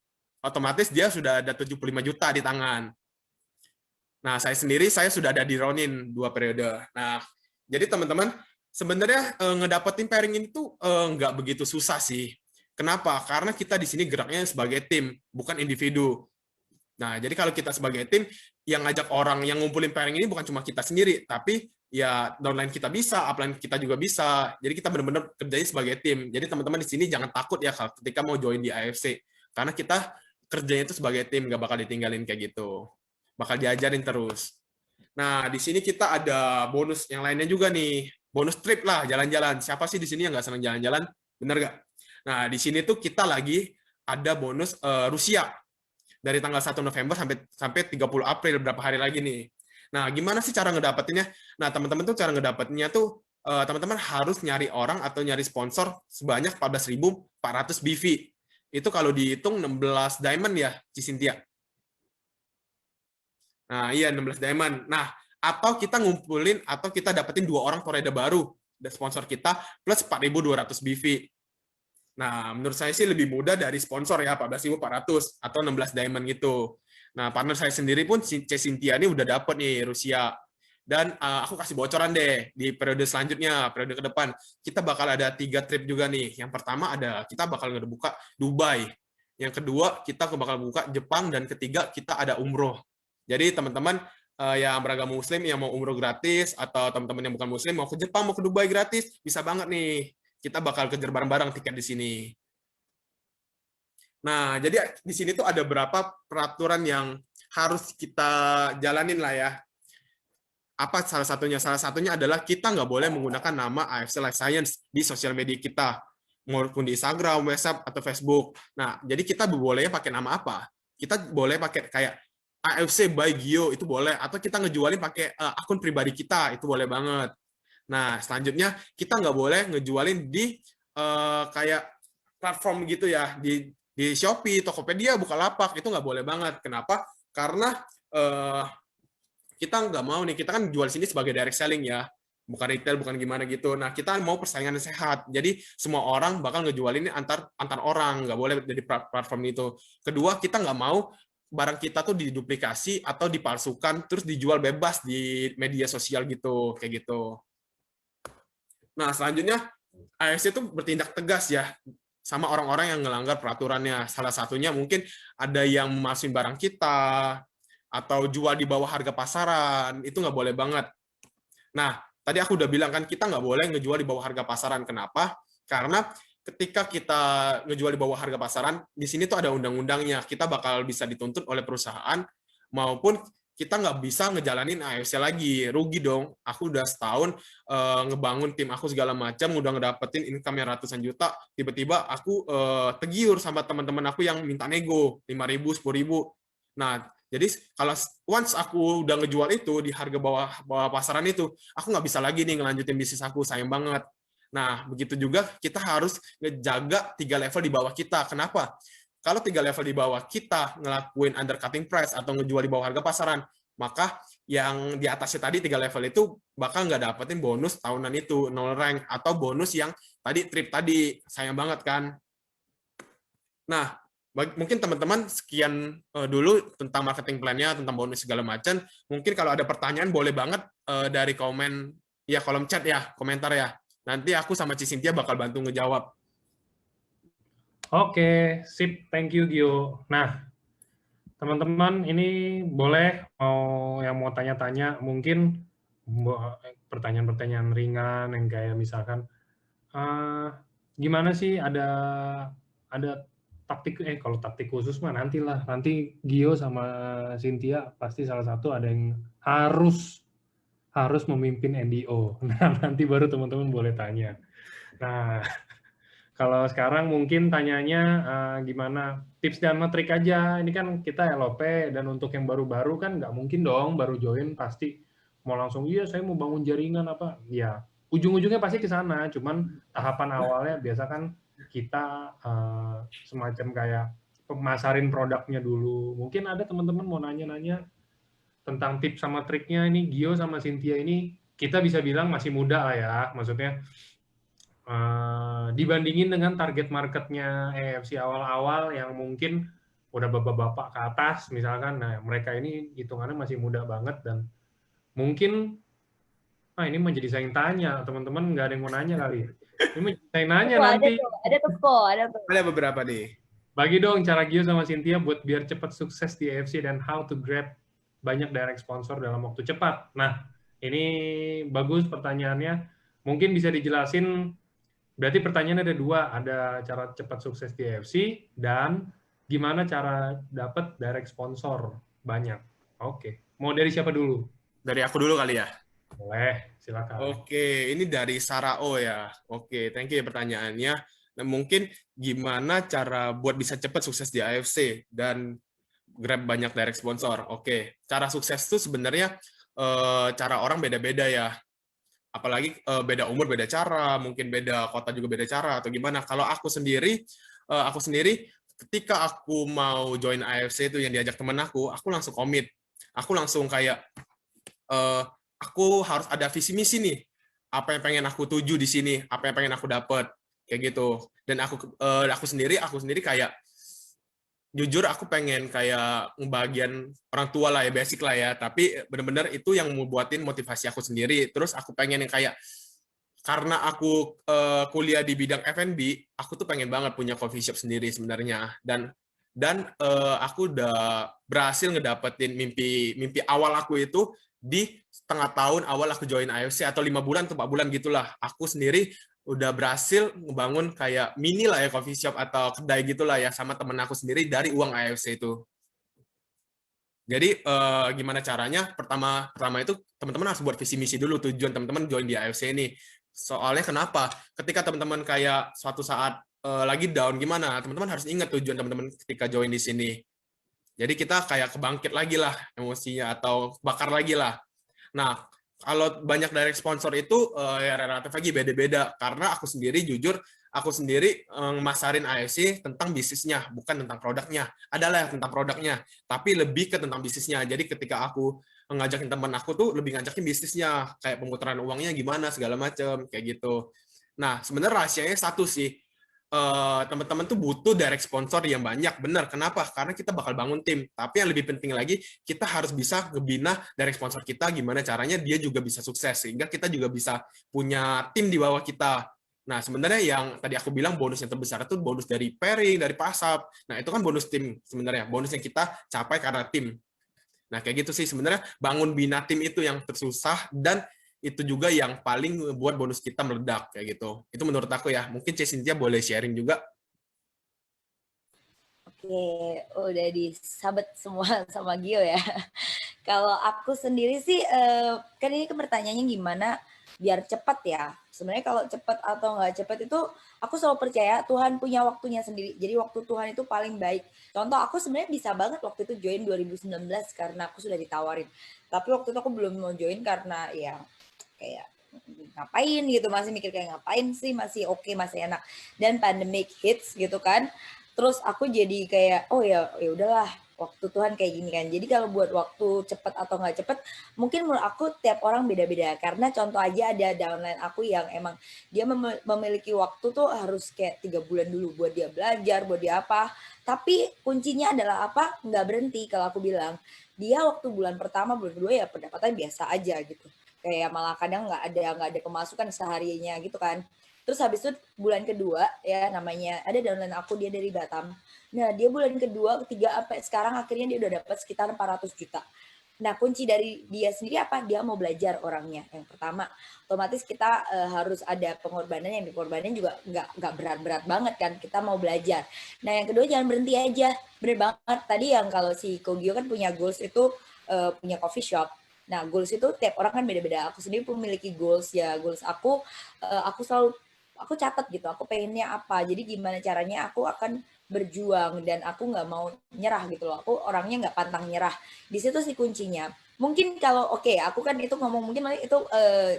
Otomatis dia sudah ada 75 juta di tangan. Nah, saya sendiri, saya sudah ada di Ronin 2 periode. Nah, jadi teman-teman, sebenarnya ngedapetin pairing ini tuh nggak begitu susah sih. Kenapa? Karena kita di sini geraknya sebagai tim, bukan individu. Nah, jadi kalau kita sebagai tim, yang ngajak orang yang ngumpulin pairing ini bukan cuma kita sendiri, tapi ya downline kita bisa, upline kita juga bisa. Jadi kita benar-benar kerjanya sebagai tim. Jadi teman-teman di sini jangan takut ya ketika mau join di AFC. Karena kita kerjanya itu sebagai tim, nggak bakal ditinggalin kayak gitu. Bakal diajarin terus. Nah, di sini kita ada bonus yang lainnya juga nih. Bonus trip lah, jalan-jalan. Siapa sih di sini yang nggak senang jalan-jalan? Bener nggak? Nah, di sini tuh kita lagi ada bonus Rusia. Dari tanggal 1 November sampai 30 April, berapa hari lagi nih. Nah, gimana sih cara ngedapetinnya? Nah, teman-teman tuh cara ngedapetinnya tuh, teman-teman harus nyari orang atau nyari sponsor sebanyak 14.400 BV. Itu kalau dihitung 16 diamond ya, Cynthia. Nah, iya 16 diamond. Nah, atau kita ngumpulin, atau kita dapetin 2 orang Toreda baru, sponsor kita, plus 4.200 BV. Nah, menurut saya sih lebih mudah dari sponsor ya, 14.400 atau 16 diamond gitu. Nah, partner saya sendiri pun, C Cynthia ini udah dapet nih Rusia. Dan aku kasih bocoran deh, di periode selanjutnya, periode ke depan, kita bakal ada 3 trip juga nih. Yang pertama kita bakal ngebuka Dubai. Yang kedua, kita bakal buka Jepang. Dan ketiga, kita ada umroh. Jadi teman-teman yang beragama muslim, yang mau umroh gratis, atau teman-teman yang bukan muslim, mau ke Jepang, mau ke Dubai gratis, bisa banget nih. Kita bakal kejar bareng-bareng tiket di sini. Nah, jadi di sini tuh ada beberapa peraturan yang harus kita jalanin lah ya. Apa salah satunya? Salah satunya adalah kita nggak boleh menggunakan nama AFC Life Science di sosial media kita, maupun di Instagram, WhatsApp, atau Facebook. Nah, jadi kita bolehnya pakai nama apa? Kita boleh pakai kayak AFC by Gio, itu boleh. Atau kita ngejualin pakai akun pribadi kita, itu boleh banget. Nah, selanjutnya kita nggak boleh ngejualin di kayak platform gitu ya, di Shopee, Tokopedia, Bukalapak, itu nggak boleh banget. Kenapa? Karena kita nggak mau nih, kita kan jual sini sebagai direct selling ya, bukan retail, bukan gimana gitu. Nah, kita mau persaingan yang sehat. Jadi semua orang bakal ngejualin ini antar orang, nggak boleh dari platform itu. Kedua, kita nggak mau barang kita tuh diduplikasi atau dipalsukan terus dijual bebas di media sosial gitu, kayak gitu. Nah, selanjutnya AFC itu bertindak tegas ya sama orang-orang yang ngelanggar peraturannya. Salah satunya mungkin ada yang memalsuin barang kita, atau jual di bawah harga pasaran, itu nggak boleh banget. Nah, tadi aku udah bilang kan, kita nggak boleh ngejual di bawah harga pasaran. Kenapa? Karena ketika kita ngejual di bawah harga pasaran, di sini tuh ada undang-undangnya. Kita bakal bisa dituntut oleh perusahaan, maupun kita nggak bisa ngejalanin AFC lagi. Rugi dong. Aku udah setahun ngebangun tim aku segala macam, udah ngedapetin income yang ratusan juta, tiba-tiba aku tegiur sama teman-teman aku yang minta nego, 5.000, 10.000. Nah, jadi kalau once aku udah ngejual itu di harga bawah pasaran itu, aku nggak bisa lagi nih ngelanjutin bisnis aku, sayang banget. Nah, begitu juga kita harus ngejaga 3 level di bawah kita. Kenapa? Kalau 3 level di bawah kita ngelakuin undercutting price atau ngejual di bawah harga pasaran, maka yang di atasnya tadi 3 level itu bakal nggak dapetin bonus tahunan itu, 0 rank, atau bonus yang tadi trip tadi, sayang banget kan. Nah, mungkin teman-teman sekian dulu tentang marketing plan-nya, tentang bonus segala macam. Mungkin kalau ada pertanyaan boleh banget dari komen ya, kolom chat ya, komentar ya. Nanti aku sama Cynthia bakal bantu ngejawab. Oke, sip, thank you Gio. Nah, teman-teman ini boleh yang mau tanya-tanya, mungkin pertanyaan-pertanyaan ringan yang kayak misalkan gimana sih ada taktik, kalau taktik khusus mah nanti Gio sama Cynthia pasti salah satu ada yang harus memimpin NDO. Nah, nanti baru teman-teman boleh tanya. Nah, kalau sekarang mungkin tanyanya gimana tips dan trik aja. Ini kan kita LOP, dan untuk yang baru-baru kan nggak mungkin dong baru join pasti mau langsung iya saya mau bangun jaringan apa. Ya, ujung-ujungnya pasti ke sana. Cuman tahapan awalnya biasa kan kita semacam kayak pemasarin produknya dulu. Mungkin ada teman-teman mau nanya-nanya tentang tips sama triknya. Ini Gio sama Cynthia ini kita bisa bilang masih muda lah ya. Maksudnya dibandingin dengan target marketnya EFC awal-awal yang mungkin udah bapak-bapak ke atas misalkan. Nah, mereka ini hitungannya masih muda banget, dan mungkin ini menjadi saya yang tanya, teman-teman nggak ada yang mau nanya kali. Ini menjadi saya nanya nanti. Ada beberapa nih. Bagi dong cara Gio sama Cynthia buat biar cepat sukses di EFC dan how to grab banyak direct sponsor dalam waktu cepat. Nah, ini bagus pertanyaannya. Mungkin bisa dijelasin. Berarti pertanyaannya ada 2, ada cara cepat sukses di EFC dan gimana cara dapat direct sponsor banyak. Oke, mau dari siapa dulu? Dari aku dulu kali ya. Boleh, silakan. Oke, ini dari Sarao ya. Oke, thank you ya pertanyaannya. Nah, mungkin gimana cara buat bisa cepat sukses di AFC dan grab banyak direct sponsor. Oke, cara sukses itu sebenarnya cara orang beda-beda ya. Apalagi beda umur beda cara, mungkin beda kota juga beda cara atau gimana. Kalau aku sendiri ketika aku mau join AFC itu yang diajak temen aku langsung komit. Aku langsung kayak aku harus ada visi misi nih. Apa yang pengen aku tuju di sini, apa yang pengen aku dapat. kayak gitu. Dan aku sendiri kayak jujur aku pengen kayak ngebagian orang tua lah ya, basic lah ya, tapi bener-bener itu yang membuatin motivasi aku sendiri. Terus aku pengen yang kayak, karena aku kuliah di bidang F&B, aku tuh pengen banget punya coffee shop sendiri sebenarnya. Dan aku udah berhasil ngedapetin mimpi awal aku itu di setengah tahun awal aku join AFC, atau 5 bulan atau 4 bulan gitulah. Aku sendiri udah berhasil ngebangun kayak mini lah ya, coffee shop atau kedai gitulah ya, sama temen aku sendiri dari uang AFC itu. Jadi gimana caranya? Pertama itu teman-teman harus buat visi misi dulu, tujuan teman-teman join di AFC ini. Soalnya kenapa? Ketika teman-teman kayak suatu saat lagi down gimana, teman-teman harus ingat tujuan teman-teman ketika join di sini. Jadi kita kayak kebangkit lagi lah emosinya, atau bakar lagi lah. Nah, kalau banyak direct sponsor itu ya relatif lagi beda-beda, karena aku sendiri masarin AFC tentang bisnisnya, bukan tentang produknya. Adalah tentang produknya, tapi lebih ke tentang bisnisnya. Jadi ketika aku ngajakin teman aku tuh lebih ngajakin bisnisnya, kayak pemutaran uangnya gimana segala macam kayak gitu. Nah, sebenarnya rahasianya satu sih, teman-teman tuh butuh direct sponsor yang banyak, benar. Kenapa? Karena kita bakal bangun tim. Tapi yang lebih penting lagi, kita harus bisa ngebina direct sponsor kita, gimana caranya dia juga bisa sukses, sehingga kita juga bisa punya tim di bawah kita. Nah, sebenarnya yang tadi aku bilang bonus yang terbesar itu bonus dari pairing, dari pasap. Nah, itu kan bonus tim sebenarnya. Bonus yang kita capai karena tim. Nah, kayak gitu sih sebenarnya, bangun bina tim itu yang tersusah, dan itu juga yang paling buat bonus kita meledak kayak gitu. Itu menurut aku ya. Mungkin Cynthia boleh sharing juga. Oke, udah disabet semua sama Gio ya. Kalau aku sendiri sih, kan ini pertanyaannya gimana biar cepat ya. Sebenarnya kalau cepat atau nggak cepat itu, aku selalu percaya Tuhan punya waktunya sendiri. Jadi waktu Tuhan itu paling baik. Contoh aku sebenarnya bisa banget waktu itu join 2019 karena aku sudah ditawarin. Tapi waktu itu aku belum mau join karena ya kayak ngapain gitu, masih mikir kayak ngapain sih, masih oke, masih enak. Dan pandemic hits gitu kan. Terus aku jadi kayak oh ya udahlah, waktu Tuhan kayak gini kan. Jadi kalau buat waktu cepet atau nggak cepet, mungkin menurut aku tiap orang beda-beda. Karena contoh aja ada downline aku yang emang dia memiliki waktu tuh harus kayak 3 bulan dulu buat dia belajar, buat dia apa. Tapi kuncinya adalah apa? Nggak berhenti kalau aku bilang. Dia waktu bulan pertama, bulan kedua ya pendapatan biasa aja gitu. Kayak malah kadang nggak ada pemasukan seharinya gitu kan. Terus habis itu bulan kedua ya, namanya ada downline aku, dia dari Batam. Nah, dia bulan kedua, ketiga, sampai sekarang akhirnya dia udah dapat sekitar 400 juta. Nah, kunci dari dia sendiri apa? Dia mau belajar orangnya. Yang pertama, otomatis kita harus ada pengorbanan, yang dikorbanin juga nggak berat-berat banget kan. Kita mau belajar. Nah, yang kedua jangan berhenti aja. Bener banget. Tadi yang kalau si Kogio kan punya goals itu punya coffee shop. Nah, goals itu tiap orang kan beda-beda. Aku sendiri memiliki goals ya. Goals aku selalu aku catat gitu, aku pengennya apa, jadi gimana caranya aku akan berjuang dan aku nggak mau nyerah gitu loh, aku orangnya nggak pantang nyerah. Di situ sih kuncinya. Mungkin kalau oke, aku kan itu ngomong mungkin itu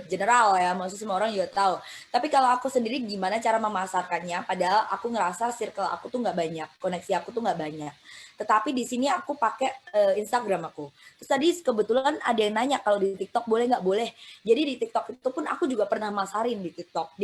general ya, maksudnya semua orang juga tahu. Tapi kalau aku sendiri gimana cara memasarkannya, padahal aku ngerasa circle aku tuh nggak banyak, koneksi aku tuh nggak banyak. Tetapi di sini aku pakai Instagram aku. Terus tadi kebetulan ada yang nanya kalau di TikTok boleh nggak boleh. Jadi di TikTok itu pun aku juga pernah masarin di TikTok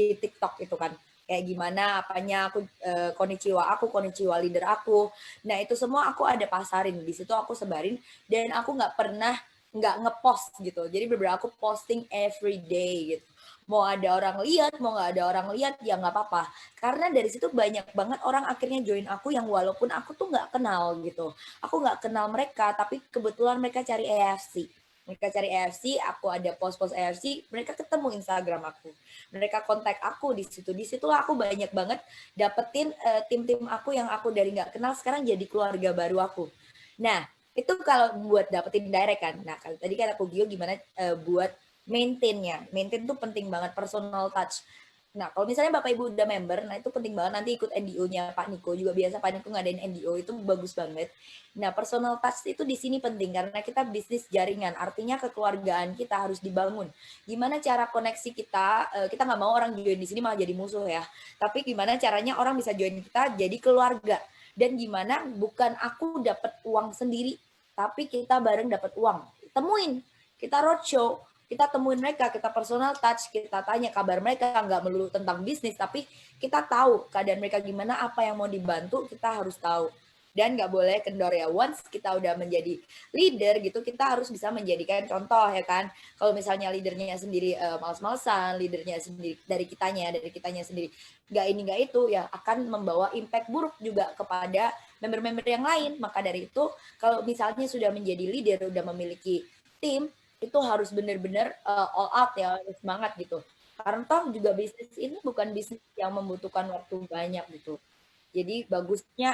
itu kan. Kayak gimana apanya aku konnichiwa leader aku. Nah, itu semua aku ada pasarin. Di situ aku sebarin dan aku nggak pernah nggak ngepost gitu. Jadi beberapa aku posting every day gitu. Mau ada orang lihat, mau nggak ada orang lihat, ya nggak apa-apa. Karena dari situ banyak banget orang akhirnya join aku yang walaupun aku tuh nggak kenal gitu. Aku nggak kenal mereka, tapi kebetulan mereka cari AFC. Mereka cari AFC, aku ada post-post AFC, mereka ketemu Instagram aku. Mereka kontak aku di situ. Di situlah aku banyak banget dapetin tim-tim aku yang aku dari nggak kenal sekarang jadi keluarga baru aku. Nah, itu kalau buat dapetin direct kan. Nah, kalau tadi kan aku Gio gimana buat maintain-nya. Maintain tuh penting banget, personal touch. Nah, kalau misalnya Bapak Ibu udah member, nah itu penting banget nanti ikut NDO-nya Pak Niko. Juga biasa Pak Niko ngadain NDO, itu bagus banget. Nah, personal touch itu di sini penting karena kita bisnis jaringan. Artinya kekeluargaan kita harus dibangun. Gimana cara koneksi kita nggak mau orang join di sini malah jadi musuh ya. Tapi gimana caranya orang bisa join kita jadi keluarga. Dan gimana bukan aku dapat uang sendiri, tapi kita bareng dapat uang. Temuin, kita roadshow. kita temuin mereka, kita personal touch, kita tanya kabar mereka, nggak melulu tentang bisnis, tapi kita tahu keadaan mereka gimana, apa yang mau dibantu, kita harus tahu. Dan nggak boleh kendor ya, once kita udah menjadi leader gitu, kita harus bisa menjadikan contoh ya kan. Kalau misalnya leadernya sendiri males-malesan, leadernya sendiri dari kitanya sendiri nggak ini nggak itu, ya akan membawa impact buruk juga kepada member-member yang lain. Maka dari itu, kalau misalnya sudah menjadi leader, udah memiliki tim, itu harus benar-benar all out ya, harus semangat gitu. Karena toh juga bisnis ini bukan bisnis yang membutuhkan waktu banyak gitu. Jadi bagusnya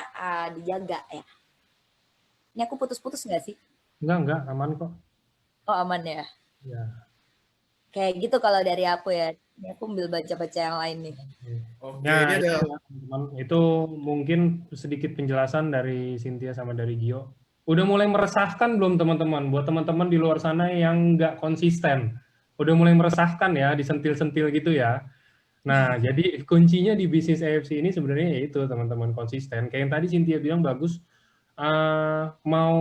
dijaga ya. Ini aku putus-putus nggak sih? Enggak, aman kok. Oh aman ya. Ya. Kayak gitu kalau dari aku ya. Ini aku ambil baca-baca yang lain nih. Oke, Nah, ini ada itu mungkin sedikit penjelasan dari Cynthia sama dari Gio. Udah mulai meresahkan belum teman-teman? Buat teman-teman di luar sana yang nggak konsisten. Udah mulai meresahkan ya, disentil-sentil gitu ya. Nah, jadi kuncinya di bisnis AFC ini sebenarnya yaitu teman-teman konsisten. Kayak yang tadi Cynthia bilang bagus, mau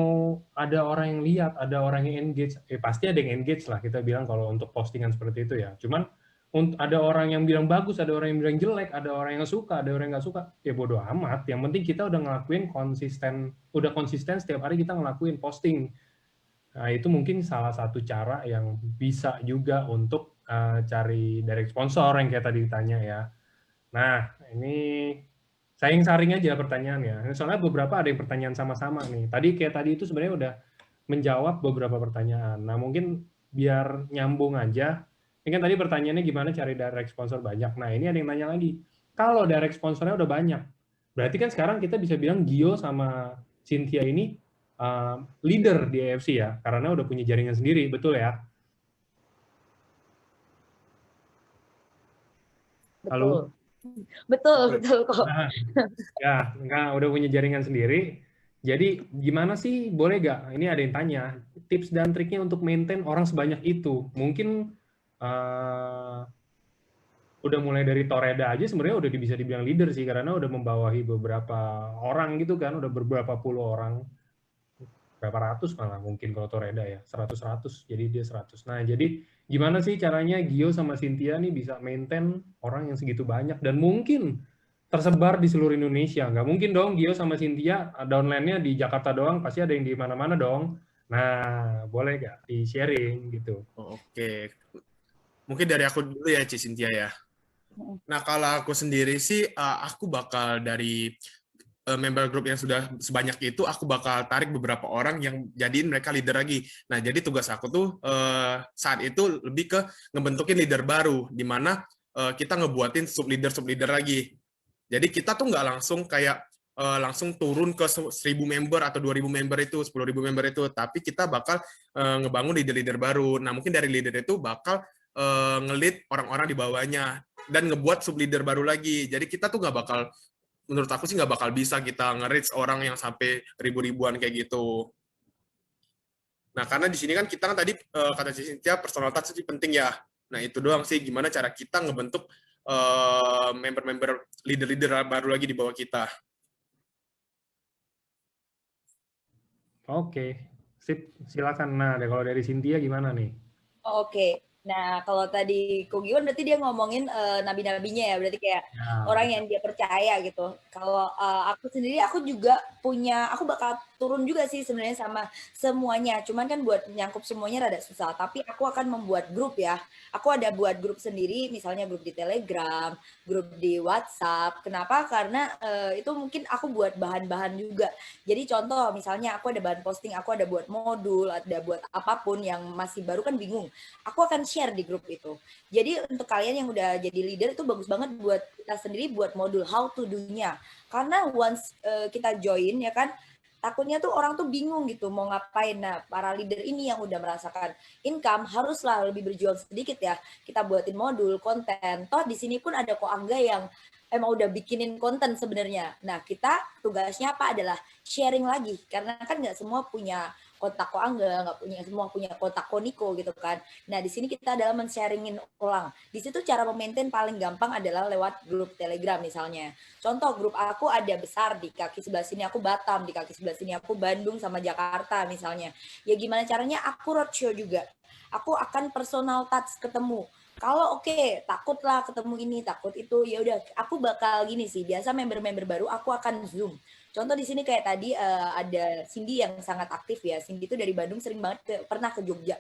ada orang yang lihat, ada orang yang engage, pasti ada yang engage lah kita bilang kalau untuk postingan seperti itu ya. Cuman ada orang yang bilang bagus, ada orang yang bilang jelek, ada orang yang suka, ada orang yang nggak suka, ya bodo amat. Yang penting kita udah ngelakuin udah konsisten setiap hari kita ngelakuin posting. Nah, itu mungkin salah satu cara yang bisa juga untuk cari direct sponsor yang kayak tadi ditanya ya. Nah, ini saring aja pertanyaannya. Soalnya beberapa ada yang pertanyaan sama-sama nih. Tadi itu sebenarnya udah menjawab beberapa pertanyaan. Nah, mungkin biar nyambung aja. Ini kan tadi pertanyaannya gimana cari direct sponsor banyak. Nah, ini ada yang nanya lagi. Kalau direct sponsornya udah banyak, berarti kan sekarang kita bisa bilang Gio sama Cynthia ini leader di AFC ya, karena udah punya jaringan sendiri, betul ya? Halo? Betul kok. Nah, ya, udah punya jaringan sendiri. Jadi gimana sih, boleh nggak? Ini ada yang tanya, tips dan triknya untuk maintain orang sebanyak itu. Mungkin udah mulai dari Toreda aja sebenarnya udah bisa dibilang leader sih, karena udah membawahi beberapa orang gitu kan, udah beberapa puluh orang. Berapa ratus malah mungkin kalau Toreda ya, 100, jadi dia 100. Nah, jadi gimana sih caranya Gio sama Cynthia nih bisa maintain orang yang segitu banyak dan mungkin tersebar di seluruh Indonesia? Nggak mungkin dong Gio sama Cynthia downline-nya di Jakarta doang, pasti ada yang di mana-mana dong. Nah, boleh nggak di-sharing gitu? Oke. Mungkin dari aku dulu ya, Cynthia ya. Nah, kalau aku sendiri sih, aku bakal dari member group yang sudah sebanyak itu, aku bakal tarik beberapa orang yang jadiin mereka leader lagi. Nah, jadi tugas aku tuh saat itu lebih ke ngebentukin leader baru, di mana kita ngebuatin sub leader lagi. Jadi kita tuh nggak langsung kayak langsung turun ke 1.000 member atau 2.000 member itu, 10.000 member itu, tapi kita bakal ngebangun leader-leader baru. Nah, mungkin dari leader itu bakal nge-lead orang-orang di bawahnya dan ngebuat sub leader baru lagi. Jadi kita tuh nggak bakal, menurut aku sih nggak bakal bisa kita nge-reach orang yang sampai ribu-ribuan kayak gitu. Nah, karena di sini kan kita kan tadi kata Cynthia personal touch itu penting ya. Nah, itu doang sih gimana cara kita ngebentuk member-member leader-leader baru lagi di bawah kita. Oke, sip, silakan. Nah, kalau dari Cynthia gimana nih? Oke. Nah, kalau tadi Kogiwan berarti dia ngomongin nabi-nabinya ya, berarti kayak orang yang dia percaya gitu. Kalau aku sendiri, aku juga aku bakal turun juga sih sebenarnya sama semuanya. Cuman kan buat nyangkup semuanya rada susah. Tapi aku akan membuat grup ya. Aku ada buat grup sendiri, misalnya grup di Telegram, grup di WhatsApp. Kenapa? Karena itu mungkin aku buat bahan-bahan juga. Jadi contoh, misalnya aku ada bahan posting, aku ada buat modul, ada buat apapun yang masih baru kan bingung. Aku akan share di grup itu. Jadi untuk kalian yang udah jadi leader itu bagus banget buat kita sendiri buat modul how to do-nya. Karena once kita join ya kan, takutnya tuh orang tuh bingung gitu mau ngapain. Nah, para leader ini yang udah merasakan income haruslah lebih berjuang sedikit ya. Kita buatin modul, konten. Toh di sini pun ada kok Angga yang emang udah bikinin konten sebenarnya. Nah, kita tugasnya apa adalah sharing lagi. Karena kan nggak semua punya kontak Ko Angga, nggak punya semua punya kontak Ko Niko gitu kan. Nah, di sini kita adalah men-sharingin ulang. Di situ cara memaintain paling gampang adalah lewat grup Telegram misalnya. Contoh grup aku ada besar, di kaki sebelah sini aku Batam, di kaki sebelah sini aku Bandung sama Jakarta misalnya. Ya gimana caranya aku roadshow juga. aku akan personal touch ketemu. Kalau oke, takutlah ketemu ini, takut itu, ya udah aku bakal gini sih. Biasa member-member baru aku akan Zoom. Contoh di sini kayak tadi ada Cindy yang sangat aktif ya. Cindy itu dari Bandung sering banget pernah ke Jogja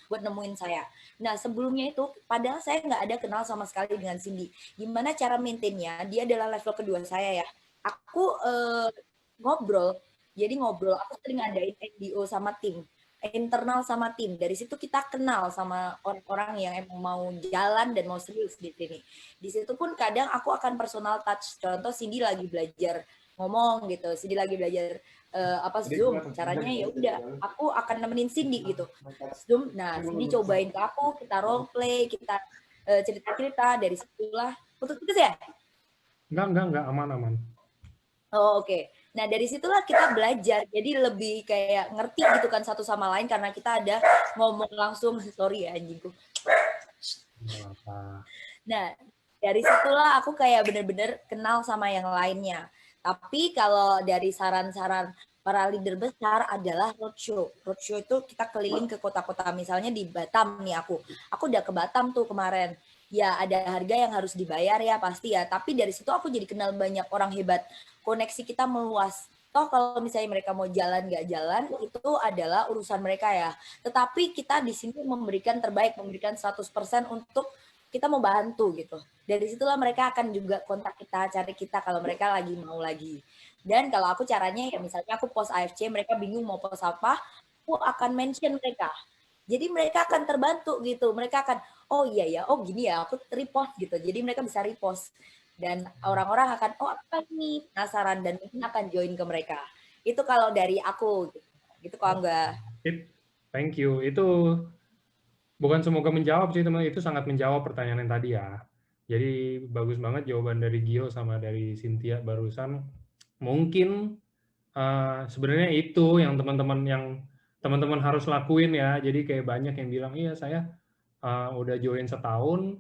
buat nemuin saya. Nah sebelumnya itu, padahal saya nggak ada kenal sama sekali dengan Cindy. Gimana cara maintainnya? Dia adalah level kedua saya ya. Aku ngobrol, jadi ngobrol. Aku sering ngadain NDO sama tim, internal sama tim. Dari situ kita kenal sama orang-orang yang emang mau jalan dan mau serius di sini. Di situ pun kadang aku akan personal touch. Contoh Cindy lagi belajar ngomong gitu, Cindy lagi belajar Zoom, caranya ya udah aku akan nemenin Cindy gitu Zoom. Nah Cindy cobain ke aku, kita role play, kita cerita-cerita. Dari situlah putus-putus ya. Enggak, aman. Oh, oke. Nah dari situlah kita belajar, jadi lebih kayak ngerti gitu kan satu sama lain karena kita ada ngomong langsung. Sorry ya anjingku. Nah dari situlah aku kayak bener-bener kenal sama yang lainnya. Tapi kalau dari saran-saran para leader besar adalah roadshow. Roadshow itu kita keliling ke kota-kota, misalnya di Batam nih aku. Aku udah ke Batam tuh kemarin. Ya ada harga yang harus dibayar ya pasti ya. Tapi dari situ aku jadi kenal banyak orang hebat. Koneksi kita meluas. Toh kalau misalnya mereka mau jalan nggak jalan, itu adalah urusan mereka ya. Tetapi kita di sini memberikan terbaik, memberikan 100% untuk kita mau bantu gitu. Dari situlah mereka akan juga kontak kita, cari kita kalau mereka lagi mau lagi. Dan kalau aku caranya ya misalnya aku post AFC, mereka bingung mau post apa, aku akan mention mereka. Jadi mereka akan terbantu gitu. Mereka akan, oh iya ya, oh gini ya, aku repost gitu. Jadi mereka bisa repost. Dan orang-orang akan, oh apa nih, penasaran dan mungkin akan join ke mereka. Itu kalau dari aku gitu. Gitu kalau enggak. Thank you. Itu bukan semoga menjawab sih teman, itu sangat menjawab pertanyaan yang tadi ya. Jadi bagus banget jawaban dari Gio sama dari Cynthia barusan. Mungkin sebenarnya itu yang teman-teman harus lakuin ya. Jadi kayak banyak yang bilang, iya saya udah join setahun,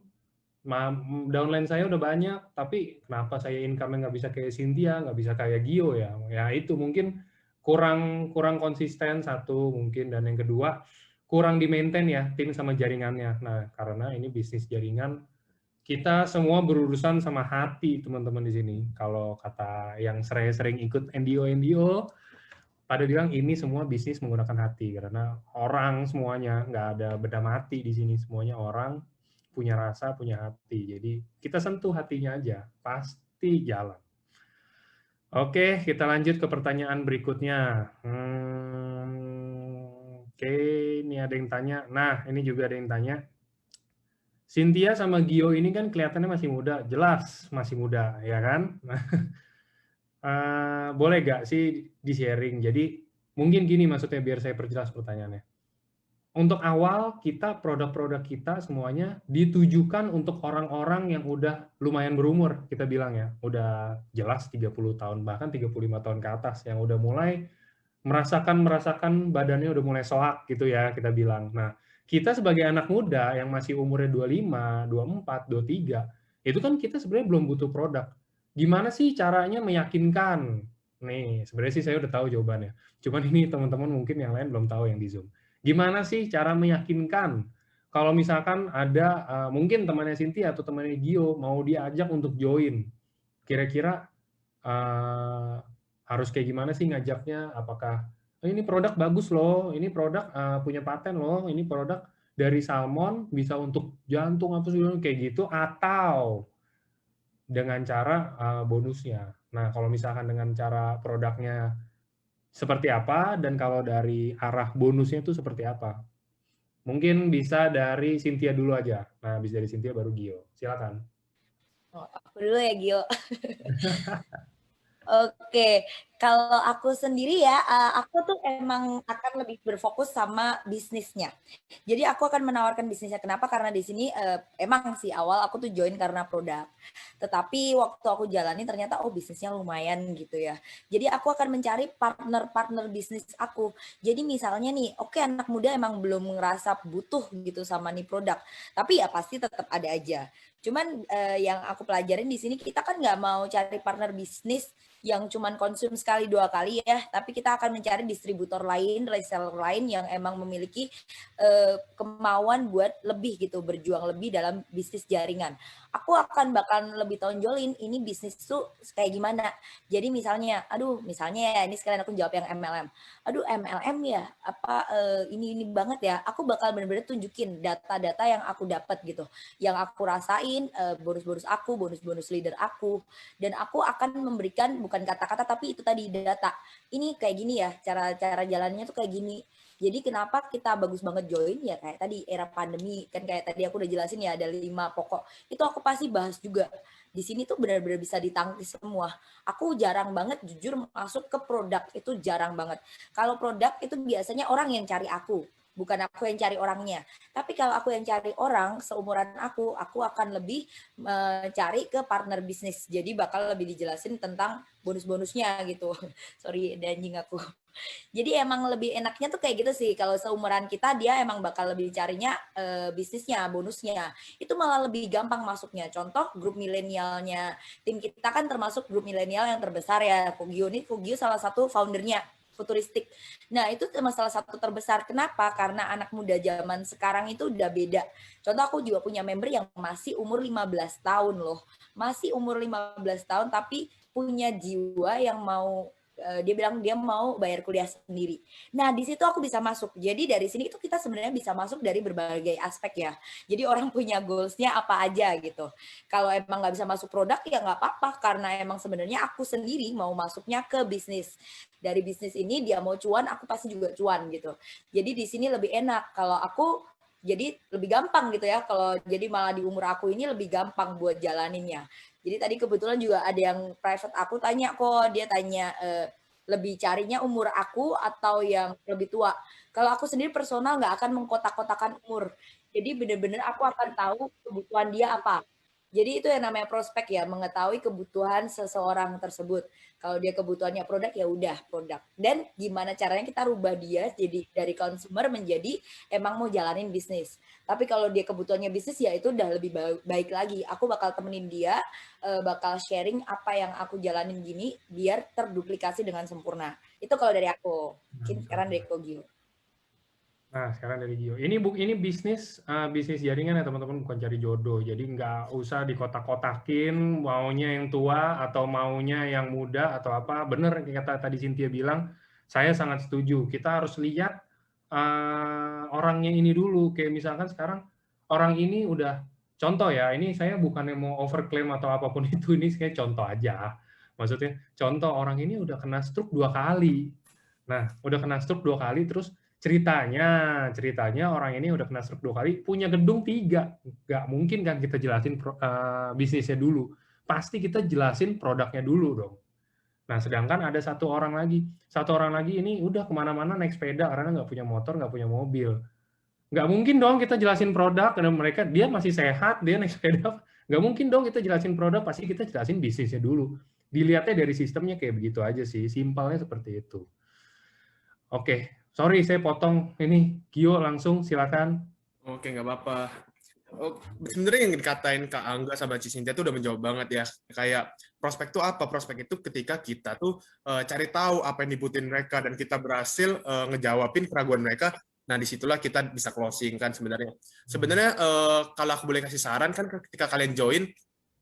downline saya udah banyak, tapi kenapa saya income-nya nggak bisa kayak Cynthia, nggak bisa kayak Gio ya? Ya itu mungkin kurang konsisten satu mungkin, dan yang kedua kurang di maintain ya tim sama jaringannya. Nah karena ini bisnis jaringan, kita semua berurusan sama hati teman-teman di sini. Kalau kata yang sering ikut NDO, pada bilang ini semua bisnis menggunakan hati karena orang semuanya nggak ada beda mati di sini, semuanya orang punya rasa, punya hati. Jadi kita sentuh hatinya aja, pasti jalan. Oke, kita lanjut ke pertanyaan berikutnya. Oke, ini ada yang tanya. Nah, ini juga ada yang tanya. Cynthia sama Gio ini kan kelihatannya masih muda, jelas masih muda, ya kan? Boleh nggak sih di-sharing? Jadi mungkin gini maksudnya biar saya perjelas pertanyaannya. Untuk awal kita produk-produk kita semuanya ditujukan untuk orang-orang yang udah lumayan berumur, kita bilang ya. Udah jelas 30 tahun, bahkan 35 tahun ke atas, yang udah mulai merasakan badannya udah mulai soak gitu ya, kita bilang. Nah, kita sebagai anak muda yang masih umurnya 25, 24, 23, itu kan kita sebenarnya belum butuh produk. Gimana sih caranya meyakinkan? Nih, sebenarnya sih saya udah tahu jawabannya. Cuman ini teman-teman mungkin yang lain belum tahu yang di Zoom. Gimana sih cara meyakinkan? Kalau misalkan ada mungkin temannya Cynthia atau temannya Gio mau diajak untuk join, kira-kira harus kayak gimana sih ngajaknya? Apakah ini produk bagus loh, ini produk punya paten loh, ini produk dari salmon bisa untuk jantung apa sih kayak gitu, atau dengan cara bonusnya. Nah, kalau misalkan dengan cara produknya seperti apa, dan kalau dari arah bonusnya itu seperti apa? Mungkin bisa dari Cynthia dulu aja. Nah, bisa dari Cynthia baru Gio. Silakan. Oh, aku dulu ya Gio. Oke, kalau aku sendiri ya, aku tuh emang akan lebih berfokus sama bisnisnya. Jadi aku akan menawarkan bisnisnya. Kenapa? Karena di sini emang sih awal aku tuh join karena produk. Tetapi waktu aku jalani ternyata bisnisnya lumayan gitu ya. Jadi aku akan mencari partner-partner bisnis aku. Jadi misalnya nih, oke anak muda emang belum ngerasa butuh gitu sama nih produk. Tapi ya pasti tetap ada aja. Cuman yang aku pelajarin di sini kita kan nggak mau cari partner bisnis yang cuman konsum sekali 2 kali ya, tapi kita akan mencari distributor lain, reseller lain yang emang memiliki kemauan buat lebih gitu, berjuang lebih dalam bisnis jaringan. Aku akan bakal lebih tonjolin ini bisnis tuh kayak gimana. Jadi misalnya, misalnya ya ini sekalian aku jawab yang MLM. Aduh MLM ya, apa ini banget ya. Aku bakal bener-bener tunjukin data-data yang aku dapat gitu, yang aku rasain, bonus-bonus aku, bonus-bonus leader aku, dan aku akan memberikan bukan kata-kata tapi itu tadi data. Ini kayak gini ya, cara jalannya tuh kayak gini. Jadi kenapa kita bagus banget join ya kayak tadi era pandemi kan kayak tadi aku udah jelasin ya ada 5 pokok. Itu aku pasti bahas juga. Di sini tuh benar-benar bisa ditangkis semua. Aku jarang banget jujur masuk ke produk itu jarang banget. Kalau produk itu biasanya orang yang cari aku, bukan aku yang cari orangnya. Tapi kalau aku yang cari orang seumuran aku akan lebih mencari ke partner bisnis. Jadi bakal lebih dijelasin tentang bonus-bonusnya gitu. Sorry, ada anjing aku. Jadi emang lebih enaknya tuh kayak gitu sih. Kalau seumuran kita dia emang bakal lebih carinya bisnisnya, bonusnya. Itu malah lebih gampang masuknya. Contoh grup milenialnya. Tim kita kan termasuk grup milenial yang terbesar ya. Kugio salah satu foundernya futuristik. Nah, itu salah satu terbesar. Kenapa? Karena anak muda zaman sekarang itu udah beda. Contoh aku juga punya member yang masih umur 15 tahun loh. Masih umur 15 tahun tapi punya jiwa yang mau dia bilang dia mau bayar kuliah sendiri. Nah, di situ aku bisa masuk. Jadi dari sini itu kita sebenarnya bisa masuk dari berbagai aspek ya. Jadi orang punya goals-nya apa aja gitu. Kalau emang nggak bisa masuk produk ya nggak apa-apa karena emang sebenarnya aku sendiri mau masuknya ke bisnis. Dari bisnis ini dia mau cuan, aku pasti juga cuan gitu. Jadi di sini lebih enak. Kalau aku jadi lebih gampang gitu ya. Kalau jadi malah di umur aku ini lebih gampang buat jalaninnya. Jadi tadi kebetulan juga ada yang private aku tanya kok, dia tanya lebih carinya umur aku atau yang lebih tua. Kalau aku sendiri personal nggak akan mengkotak-kotakan umur. Jadi benar-benar aku akan tahu kebutuhan dia apa. Jadi itu yang namanya prospek ya, mengetahui kebutuhan seseorang tersebut. Kalau dia kebutuhannya produk ya udah produk. Dan gimana caranya kita rubah dia jadi dari consumer menjadi emang mau jalanin bisnis. Tapi kalau dia kebutuhannya bisnis ya itu udah lebih baik lagi. Aku bakal temenin dia, bakal sharing apa yang aku jalanin gini biar terduplikasi dengan sempurna. Itu kalau dari aku. Mungkin sekarang dari Kogio. Nah, sekarang dari Gio. Ini bisnis jaringan ya teman-teman, bukan cari jodoh. Jadi nggak usah dikotak-kotakin maunya yang tua atau maunya yang muda atau apa. Bener kata tadi Cynthia bilang, saya sangat setuju. Kita harus lihat orangnya ini dulu. Kayak misalkan sekarang orang ini udah contoh ya. Ini saya bukannya mau overclaim atau apapun itu. Ini kayak contoh aja. Maksudnya contoh orang ini udah kena stroke 2 kali. Nah, udah kena stroke 2 kali terus ceritanya orang ini udah kena stroke 2 kali, punya gedung 3. Nggak mungkin kan kita jelasin bisnisnya dulu. Pasti kita jelasin produknya dulu dong. Nah, sedangkan ada satu orang lagi ini udah kemana-mana naik sepeda karena nggak punya motor, nggak punya mobil. Nggak mungkin dong kita jelasin produk, karena dia masih sehat, dia naik sepeda. Nggak mungkin dong kita jelasin produk, pasti kita jelasin bisnisnya dulu. Dilihatnya dari sistemnya kayak begitu aja sih, simpelnya seperti itu. Oke. Sorry, saya potong. Ini Gio langsung, silakan. Oke, nggak apa-apa. Sebenarnya yang dikatain Kak Angga sama Cicinta itu udah menjawab banget ya. Kayak prospek itu apa? Prospek itu ketika kita tuh cari tahu apa yang dibutuhin mereka dan kita berhasil ngejawabin keraguan mereka. Nah, disitulah kita bisa closing kan sebenarnya. Sebenarnya kalau aku boleh kasih saran kan ketika kalian join,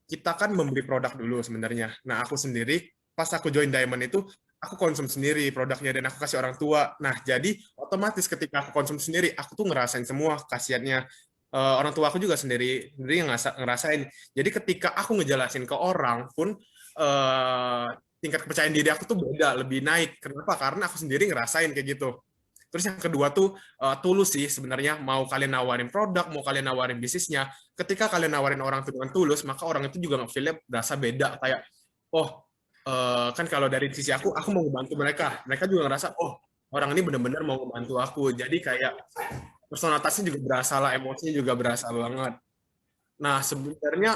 kita kan membeli produk dulu sebenarnya. Nah, aku sendiri pas aku join Diamond itu aku konsum sendiri produknya dan aku kasih orang tua. Nah, jadi otomatis ketika aku konsum sendiri, aku tuh ngerasain semua khasiatnya. Orang tua aku juga sendiri ngerasain. Jadi ketika aku ngejelasin ke orang pun tingkat kepercayaan diri aku tuh beda, lebih naik. Kenapa? Karena aku sendiri ngerasain kayak gitu. Terus yang kedua tuh tulus sih sebenarnya, mau kalian nawarin produk, mau kalian nawarin bisnisnya, ketika kalian nawarin orang itu dengan tulus, maka orang itu juga nge-feel-nya berasa beda kayak kan kalau dari sisi aku mau membantu mereka juga ngerasa orang ini benar-benar mau membantu aku, jadi kayak personalitasnya juga berasa lah, emosinya juga berasa banget. Nah sebenarnya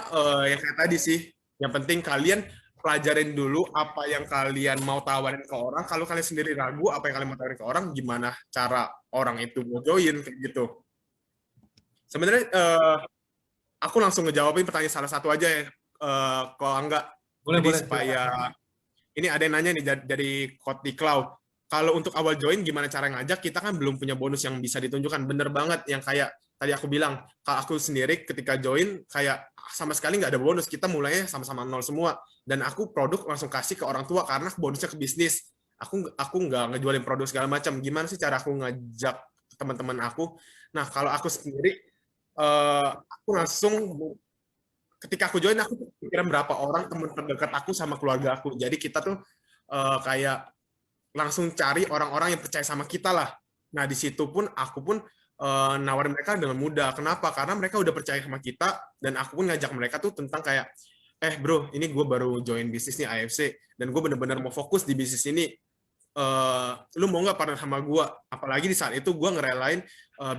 yang kayak tadi sih, yang penting kalian pelajarin dulu apa yang kalian mau tawarin ke orang. Kalau kalian sendiri ragu apa yang kalian mau tawarin ke orang, gimana cara orang itu mau join kayak gitu. Sebenarnya aku langsung ngejawabin pertanyaan salah satu aja ya, kalau enggak. Jadi supaya ini ada yang nanya nih dari Code di Cloud. Kalau untuk awal join gimana cara ngajak? Kita kan belum punya bonus yang bisa ditunjukkan. Bener banget yang kayak tadi aku bilang. Kalau aku sendiri ketika join kayak sama sekali nggak ada bonus. Kita mulainya sama-sama nol semua. Dan aku produk langsung kasih ke orang tua karena bonusnya ke bisnis. Aku nggak ngejualin produk segala macam. Gimana sih cara aku ngajak teman-teman aku? Nah, kalau aku sendiri, aku langsung ketika aku join, aku pikiran berapa orang teman terdekat aku sama keluarga aku. Jadi kita tuh kayak langsung cari orang-orang yang percaya sama kita lah. Nah, di situ pun aku pun nawarin mereka dengan mudah. Kenapa? Karena mereka udah percaya sama kita, dan aku pun ngajak mereka tuh tentang kayak, bro, ini gue baru join bisnis nih AFC, dan gue bener-bener mau fokus di bisnis ini. Lu mau nggak partner sama gue? Apalagi di saat itu gue ngerelain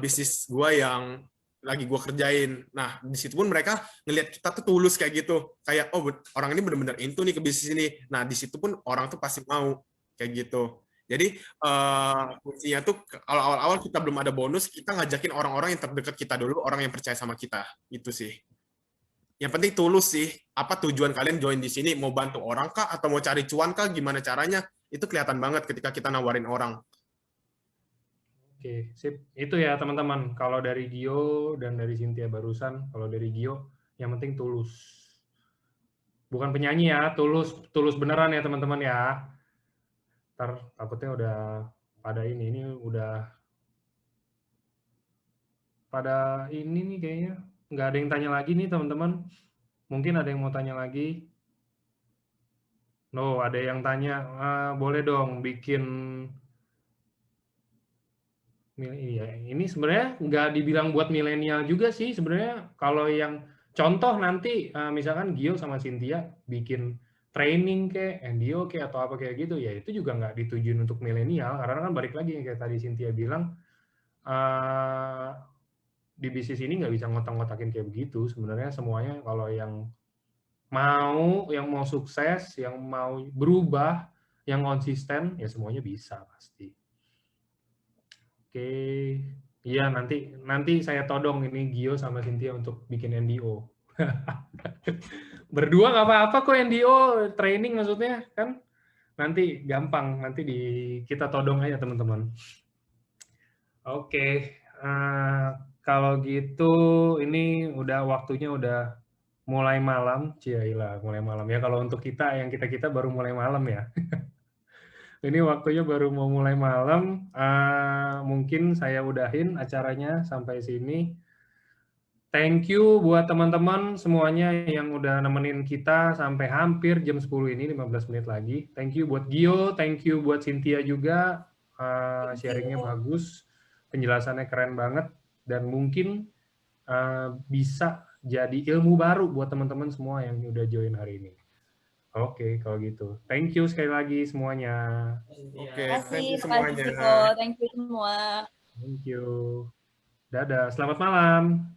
bisnis gue yang lagi gue kerjain. Nah, di situ pun mereka ngelihat kita tuh tulus kayak gitu. Kayak, oh, orang ini bener-bener into nih ke bisnis ini. Nah, di situ pun orang tuh pasti mau kayak gitu. Jadi kuncinya tuh kalau awal-awal kita belum ada bonus, kita ngajakin orang-orang yang terdekat kita dulu, orang yang percaya sama kita. Itu sih. Yang penting tulus sih. Apa tujuan kalian join di sini? Mau bantu orang kah? Atau mau cari cuan kah? Gimana caranya? Itu kelihatan banget ketika kita nawarin orang. Oke, sip. Itu ya teman-teman. Kalau dari Gio dan dari Cynthia barusan, kalau dari Gio, yang penting tulus. Bukan penyanyi ya, tulus beneran ya teman-teman ya. Ntar takutnya udah pada ini udah pada ini nih kayaknya. Nggak ada yang tanya lagi nih teman-teman. Mungkin ada yang mau tanya lagi. No, ada yang tanya, boleh dong bikin ini sebenarnya nggak dibilang buat milenial juga sih sebenarnya. Kalau yang contoh nanti misalkan Gio sama Cynthia bikin training kayak NDO kayak atau apa kayak gitu, ya itu juga nggak ditujuin untuk milenial, karena kan balik lagi yang kayak tadi Cynthia bilang, di bisnis ini nggak bisa ngotak-ngotakin kayak begitu. Sebenarnya semuanya kalau yang mau sukses, yang mau berubah, yang konsisten, ya semuanya bisa pasti. Oke, iya nanti saya todong ini Gio sama Cynthia untuk bikin NDO. Berdua nggak apa-apa kok NDO training maksudnya kan. Nanti gampang, nanti kita todong aja teman-teman. Oke, kalau gitu ini waktunya udah mulai malam, ciailah mulai malam ya. Kalau untuk kita yang kita baru mulai malam ya. Ini waktunya baru mau mulai malam. Mungkin saya udahin acaranya sampai sini. Thank you buat teman-teman semuanya yang udah nemenin kita sampai hampir jam 10 ini, 15 menit lagi. Thank you buat Gio, thank you buat Cynthia juga. Sharingnya bagus, penjelasannya keren banget, dan mungkin bisa jadi ilmu baru buat teman-teman semua yang udah join hari ini. Oke, kalau gitu. Thank you sekali lagi semuanya. Oke, Terima kasih semuanya. Ciko. Thank you semua. Thank you. Dadah, selamat malam.